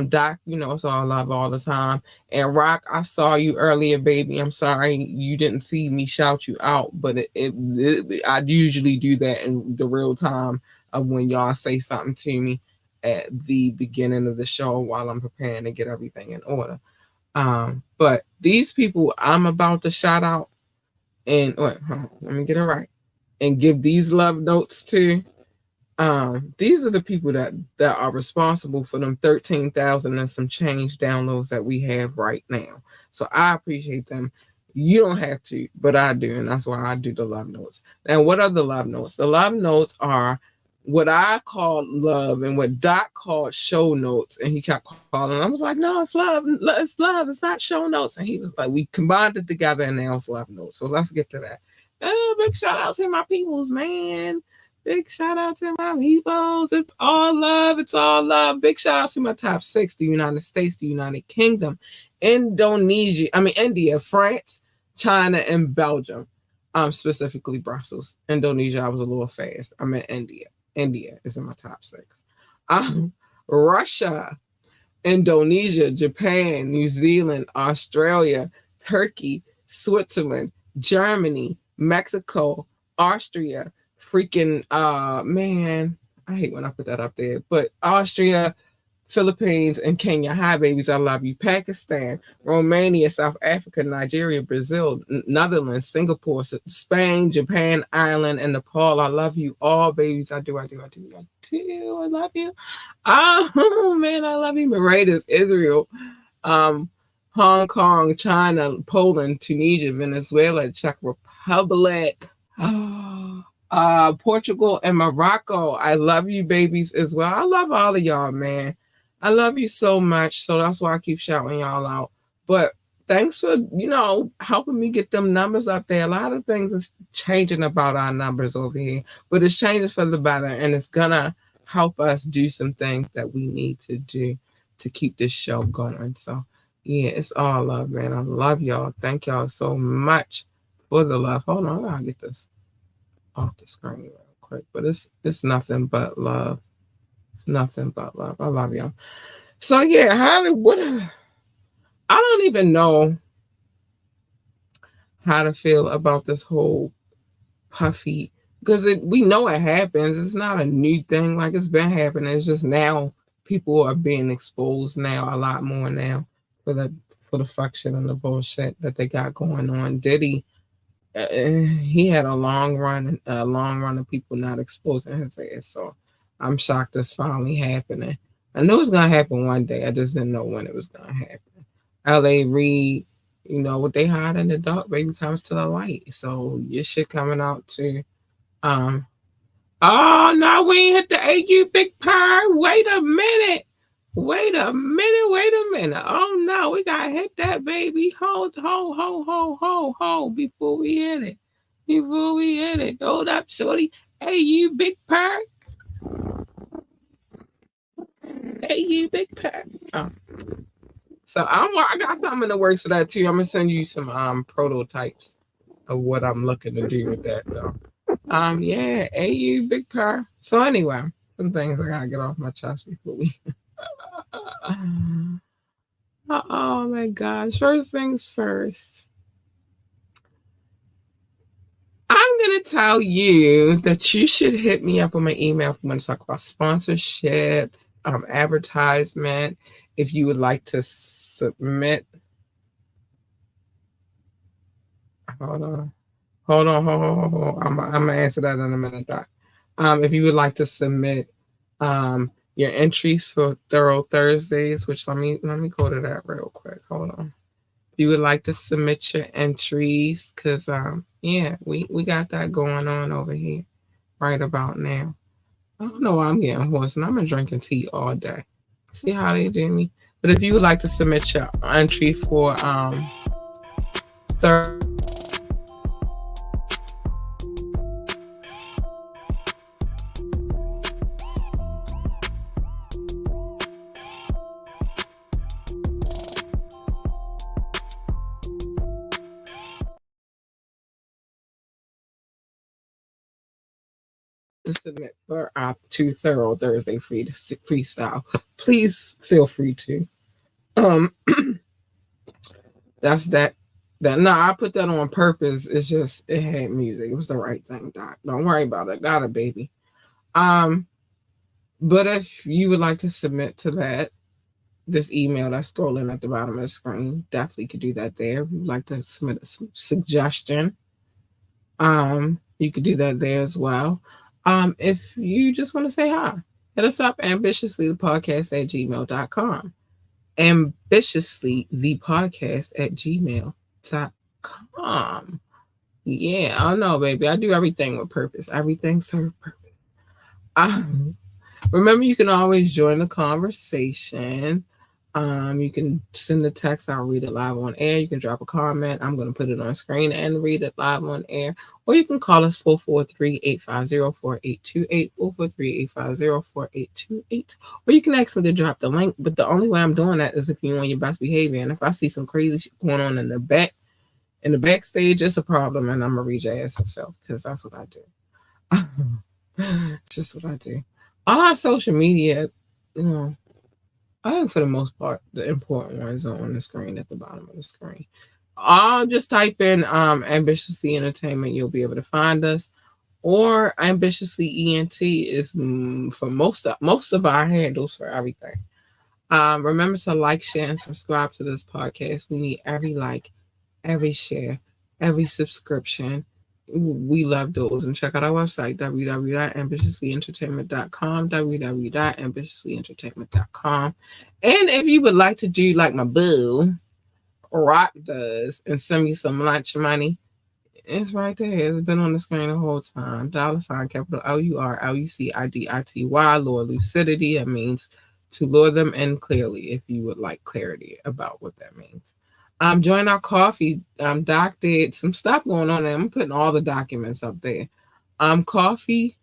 S1: Doc, it's all love all the time. And Rock, I saw you earlier, baby. I'm sorry you didn't see me shout you out, but I usually do that in the real time of when y'all say something to me at the beginning of the show while I'm preparing to get everything in order. But these people I'm about to shout out, and wait, let me get it right. and give these love notes to, these are the people that are responsible for them 13,000 and some change downloads that we have right now. So I appreciate them. You don't have to, but I do, and that's why I do the love notes. And what are the love notes? The love notes are what I call love and what Doc called show notes. And he kept calling. I was like, no, it's love. It's love. It's not show notes. And he was like, we combined it together and now it's love notes. So let's get to that. Big shout out to my peoples, man. Big shout out to my peoples. It's all love. It's all love. Big shout out to my top six: the United States, the United Kingdom, India, France, China, and Belgium. Specifically Brussels. Indonesia, I was a little fast. I meant India. India is in my top six. Russia, Indonesia, Japan, New Zealand, Australia, Turkey, Switzerland, Germany, Mexico, Austria, freaking man, I hate when I put that up there, but Austria, Philippines, and Kenya. Hi, babies. I love you. Pakistan, Romania, South Africa, Nigeria, Brazil, Netherlands, Singapore, Spain, Japan, Ireland, and Nepal. I love you all, babies. I do. I love you. Oh, man, I love you. Mauritius, Israel, Hong Kong, China, Poland, Tunisia, Venezuela, Czech Republic. Portugal and Morocco. I love you, babies, as well. I love all of y'all, man. I love you so much. So that's why I keep shouting y'all out. But thanks for, helping me get them numbers up there. A lot of things is changing about our numbers over here, but it's changing for the better, and it's gonna help us do some things that we need to do to keep this show going. So yeah, it's all love, man. I love y'all. Thank y'all so much for the love. Hold on, I gotta get this off the screen real quick. But it's nothing but love. It's nothing but love. I love y'all. So yeah, I don't even know how to feel about this whole puffy, because we know it happens. It's not a new thing. Like, it's been happening. It's just now people are being exposed now a lot more now for the fuck shit and the bullshit that they got going on. Diddy, he had a long run of people not exposing his ass. So I'm shocked it's finally happening. I knew it was gonna happen one day. I just didn't know when it was gonna happen. L.A. Reid, what they hide in the dark, baby, comes to the light. So your shit coming out too. Oh no, we ain't hit the AU Big Purr. Wait a minute. Oh no, we gotta hit that, baby. Hold, before we hit it. Hold up, shorty. AU Big Purr. AU Big Purr. Oh. So I got something in the works for that too. I'm gonna send you some prototypes of what I'm looking to do with that though. Yeah, AU Big Purr. So anyway, some things I gotta get off my chest before we oh my gosh. First things first. I'm going to tell you that you should hit me up on my email if you want to talk about sponsorships, advertisement. If you would like to submit. Hold on. I'm going to answer that in a minute, Doc. If you would like to submit your entries for Thorough Thursdays, which let me go to that real quick. Hold on. If you would like to submit your entries, because yeah, we got that going on over here right about now. I don't know why I'm getting hoarse, and I've been drinking tea all day. See how they do me? But if you would like to submit your entry for to submit for our 2 Thorough Thursday freestyle, please feel free to. That's that. No, I put that on purpose. It's just it had music. It was the right thing, Doc. Don't worry about it. Got it, baby. But if you would like to submit to that, this email that's scrolling at the bottom of the screen, definitely could do that there. If you'd like to submit a suggestion, You could do that there as well. If you just want to say hi, hit us up ambitiouslythepodcast@gmail.com. Ambitiously the podcast at gmail.com. Yeah, I know, baby. I do everything with purpose. Everything serves purpose. Um, Remember, you can always join the conversation. You can send a text. I'll read it live on air. You can drop a comment. I'm going to put it on screen and read it live on air. Or you can call us 443-850-4828, 443-850-4828. Or you can ask me to drop the link. But the only way I'm doing that is if you're on your best behavior. And if I see some crazy shit going on in the backstage, it's a problem. And I'm going to read your ass for filth because that's what I do. Just what I do. On our social media, you know, I think for the most part, the important ones are on the screen at the bottom of the screen. I'll just type in Ambitiously Entertainment. You'll be able to find us. Or Ambitiously ENT is for most of our handles for everything. Remember to like, share, and subscribe to this podcast. We need every like, every share, every subscription. We love those. And check out our website, www.ambitiouslyentertainment.com, www.ambitiouslyentertainment.com. And if you would like to do like my boo, Rock does, and send me some lunch money, it's right there. It's been on the screen the whole time. $ capital LURLUCIDITY, Lord Lucidity. That means to lure them in clearly if you would like clarity about what that means. Join our coffee. Doc did some stuff going on there. I'm putting all the documents up there. Coffee.com,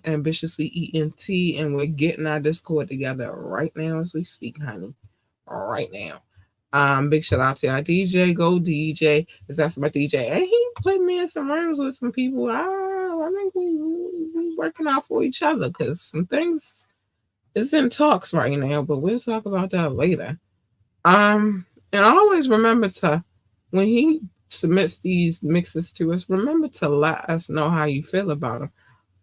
S1: ambitiously ENT, and we're getting our Discord together right now as we speak, honey. Right now. Big shout out to our DJ, Go DJ, because that's my DJ. And he put me in some rooms with some people. I think we working out for each other because some things is in talks right now, but we'll talk about that later. And I always remember to, when he submits these mixes to us, remember to let us know how you feel about them.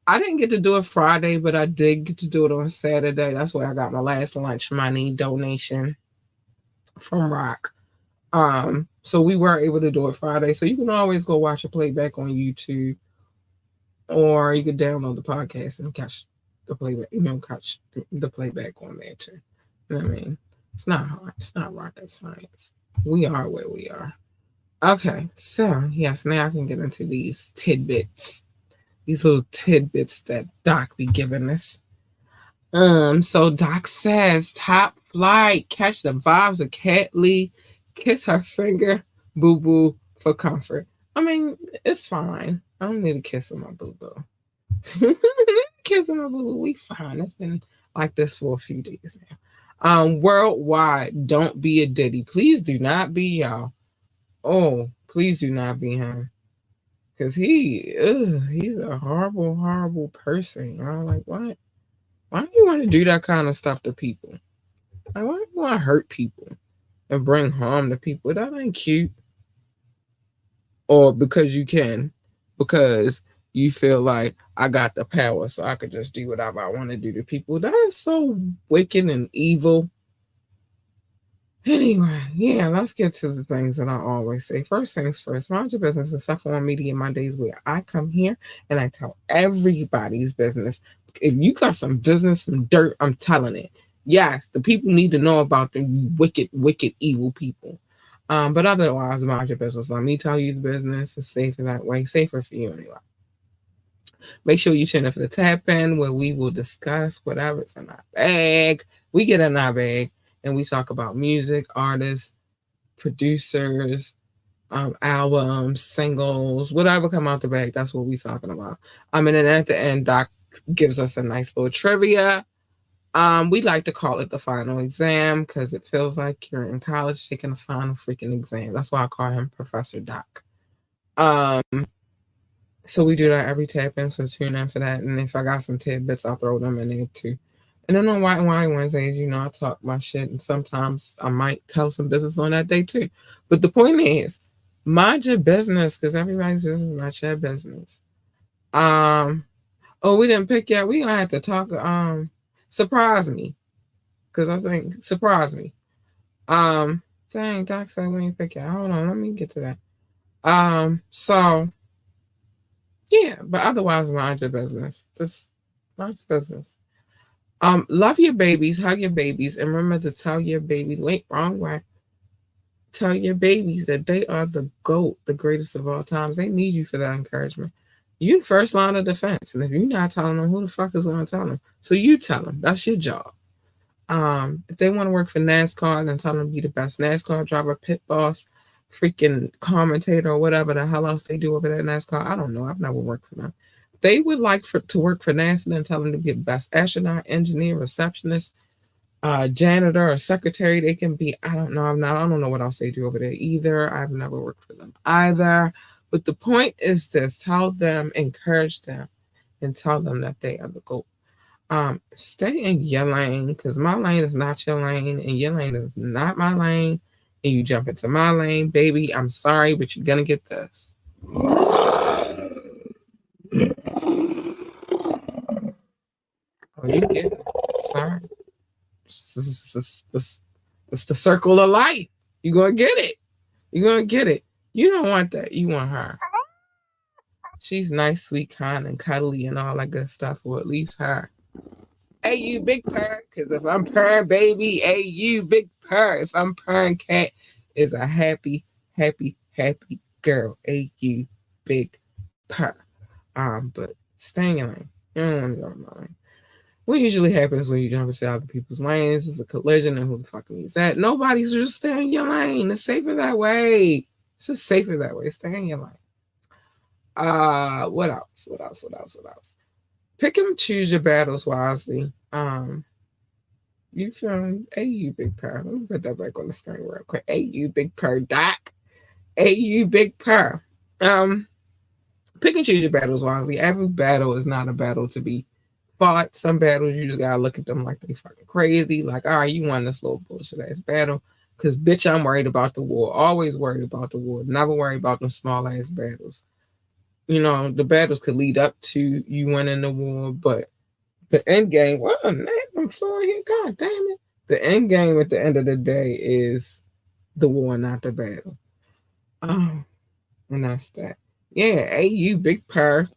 S1: I didn't get to do it Friday, but I did get to do it on Saturday. That's where I got my last lunch money donation from Rock. So we were able to do it Friday. So you can always go watch a playback on YouTube, or you could download the podcast and catch the playback, catch the playback on there too. You know what I mean? It's not hard. It's not rocket science. We are where we are. Okay, so yes, now I can get into these tidbits. These little tidbits that Doc be giving us. So Doc says, top flight, catch the vibes of Cat Lee, kiss her finger, boo boo for comfort. I mean, it's fine. I don't need a kiss of my boo boo. Kiss of my boo boo, we fine. It's been like this for a few days now. Worldwide, don't be a Diddy. Please do not be y'all. Oh, please do not be him. Because he's a horrible, horrible person. Like, what? Why do you want to do that kind of stuff to people? Like, why do you want to hurt people and bring harm to people? That ain't cute. Or because you can. Because you feel like I got the power, so I could just do whatever I want to do to people. That is so wicked and evil. Anyway, yeah, let's get to the things that I always say. First things first, mind your business and stuff on media my days where I come here and I tell everybody's business. If you got some business, some dirt, I'm telling it. Yes, the people need to know about the wicked, wicked, evil people. But otherwise, mind your business. Let me tell you the business. It's safer that way. Safer for you anyway. Make sure you tune in for the tap in where we will discuss whatever's in our bag. We get in our bag and we talk about music, artists, producers, albums, singles, whatever come out the bag. That's what we talking about. And then at the end, Doc gives us a nice little trivia. We like to call it the final exam because it feels like you're in college taking a final freaking exam. That's why I call him Professor Doc. So we do that every tap in, so tune in for that. And if I got some tidbits, I'll throw them in there too. And then on White and Wine Wednesdays, I talk my shit, and sometimes I might tell some business on that day too. But the point is, mind your business, because everybody's business is not your business. Oh, we didn't pick yet. We gonna have to talk. Surprise me, because I think surprise me. Dang, Doc said we ain't pick yet. Hold on, let me get to that. So Yeah, but otherwise, mind your business. Just mind your business. Love your babies, hug your babies, and remember to tell your baby. Wait, wrong way. Tell your babies that they are the GOAT, the greatest of all times. They need you for that encouragement. You first line of defense, and if you're not telling them, who the fuck is going to tell them? So you tell them. That's your job. If they want to work for NASCAR, then tell them to be the best NASCAR driver, pit boss, freaking commentator, or whatever the hell else they do over there at NASCAR. I don't know. I've never worked for them. If they would like to work for NASA, then tell them to be the best astronaut, engineer, receptionist, janitor, or secretary. They can be. I don't know. I don't know what else they do over there either. I've never worked for them either. But the point is this: tell them, encourage them, and tell them that they are the GOAT. Stay in your lane because my lane is not your lane, and your lane is not my lane. And you jump into my lane, baby. I'm sorry, but you're gonna get this. Oh, you get it. Sorry. It's the circle of life. You're gonna get it. You're gonna get it. You don't want that. You want her. She's nice, sweet, kind, and cuddly, and all that good stuff. Or at least her. Hey, you big purr. Because if I'm purring baby, hey, you big purr. If I'm purring cat, is a happy, happy, happy girl. Hey, you big purr. But staying in line. You don't want to go in my lane. What usually happens when you jump into other people's lanes is a collision, and who the fuck is that? Nobody's just stay in your lane. It's safer that way. It's just safer that way. Stay in your lane. What else? What else? What else? What else? Pick and choose your battles wisely. You feel hey you big purr. Let me put that back on the screen real quick. Hey you big purr, Doc. Hey you big purr. Pick and choose your battles wisely. Every battle is not a battle to be fought. Some battles you just gotta look at them like they fucking crazy. Like, all right, you won this little bullshit ass battle. Cause bitch, I'm worried about the war. Always worried about the war. Never worry about them small ass battles. You know, the battles could lead up to you winning the war, but the end game, well, I'm sorry here, god damn it. The end game at the end of the day is the war, not the battle. Oh, and that's that. Yeah, hey, you big purr.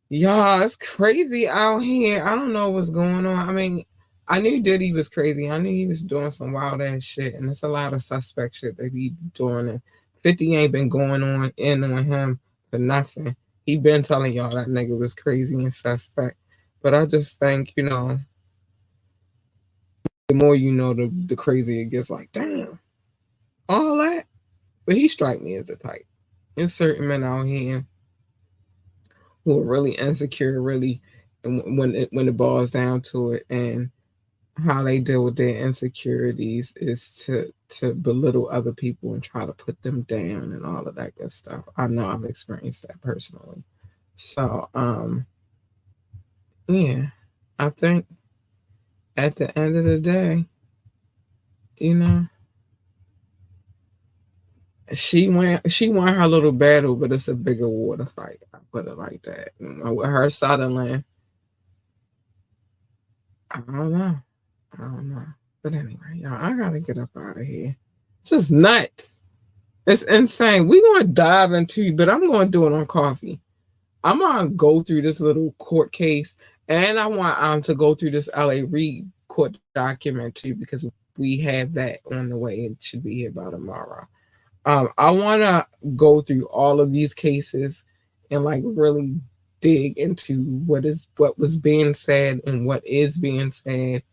S1: Y'all, it's crazy out here. I don't know what's going on. I mean, I knew Diddy was crazy. I knew he was doing some wild ass shit, and it's a lot of suspect shit that he doing. And 50 ain't been going on in on him for nothing. He been telling y'all that nigga was crazy and suspect. But I just think, you know, the more you know, the crazier it gets. Like, damn, all that. But he strike me as a type. There's certain men out here who are really insecure, really, and when it boils down to it, and how they deal with their insecurities is to belittle other people and try to put them down and all of that good stuff. I know I've experienced that personally. So, yeah, I think at the end of the day, you know, she won her little battle, but it's a bigger war to fight. I put it like that. With her Sutherland, I don't know. I don't know. But anyway, y'all, I gotta get up out of here. It's just nuts. It's insane. We're gonna dive into, but I'm gonna do it on coffee. I'm gonna go through this little court case, and I want to go through this LA Reid court document too, because we have that on the way. It should be here by tomorrow. I want to go through all of these cases and like really dig into what was being said and what is being said,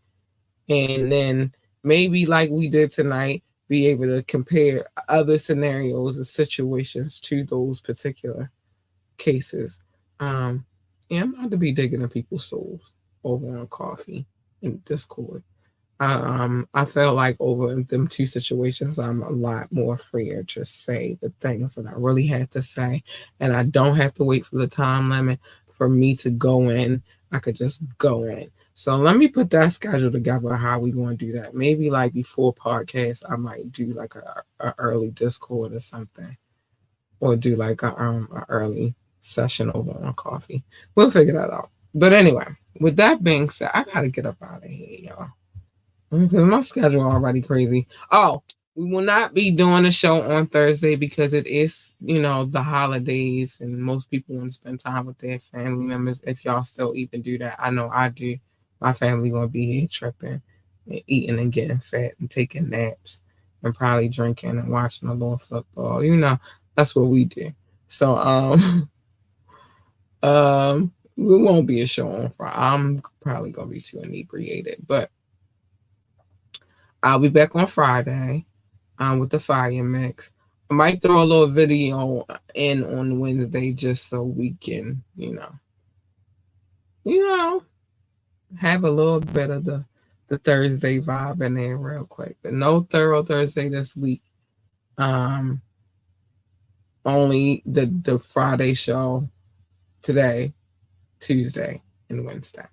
S1: and then maybe like we did tonight, be able to compare other scenarios and situations to those particular cases. Um, yeah, I'm about to be digging in people's souls over on coffee and Discord. I felt like over them two situations, I'm a lot more freer to say the things that I really had to say, and I don't have to wait for the time limit for me to go in. I could just go in. So let me put that schedule together. How we going to do that? Maybe like before podcast, I might do like a early Discord or something, or do like a early session over on coffee. We'll figure that out. But anyway, with that being said, I gotta get up out of here, y'all. Because my schedule already crazy. Oh, We will not be doing a show on Thursday because it is, the holidays and most people want to spend time with their family members. If y'all still even do that, I know I do. My family gonna be here tripping and eating and getting fat and taking naps and probably drinking and watching a little football. That's what we do. So we won't be a show on Friday. I'm probably gonna be too inebriated, but I'll be back on Friday with the fire mix. I might throw a little video in on Wednesday just so we can, have a little bit of the Thursday vibe in there real quick. But no thorough Thursday this week. Only the Friday show today, Tuesday, and Wednesday.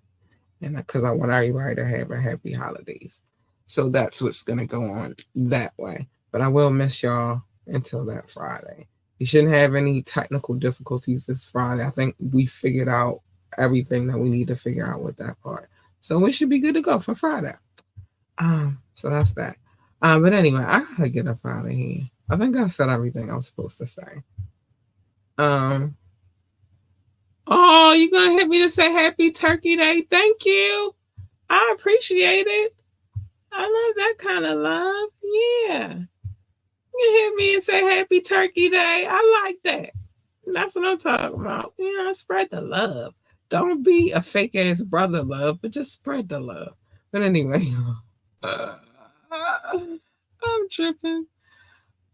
S1: And because I want everybody to have a happy holidays. So that's what's going to go on that way. But I will miss y'all until that Friday. You shouldn't have any technical difficulties this Friday. I think we figured out everything that we need to figure out with that part. So we should be good to go for Friday. So that's that. But anyway, I gotta get up out of here. I think I said everything I was supposed to say. Oh, you gonna hit me to say Happy Turkey Day? Thank you. I appreciate it. I love that kind of love. Yeah. You hit me and say Happy Turkey Day. I like that. That's what I'm talking about. Spread the love. Don't be a fake ass brother love, but just spread the love. But anyway, I'm tripping.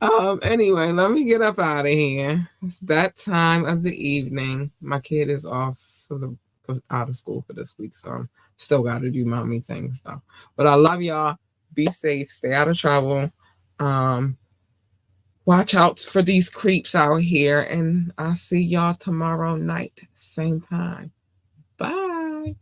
S1: Anyway, let me get up out of here. It's that time of the evening. My kid is off out of school for this week, so I'm still got to do mommy things though. But I love y'all. Be safe. Stay out of trouble. Watch out for these creeps out here, and I'll see y'all tomorrow night, same time. Bye.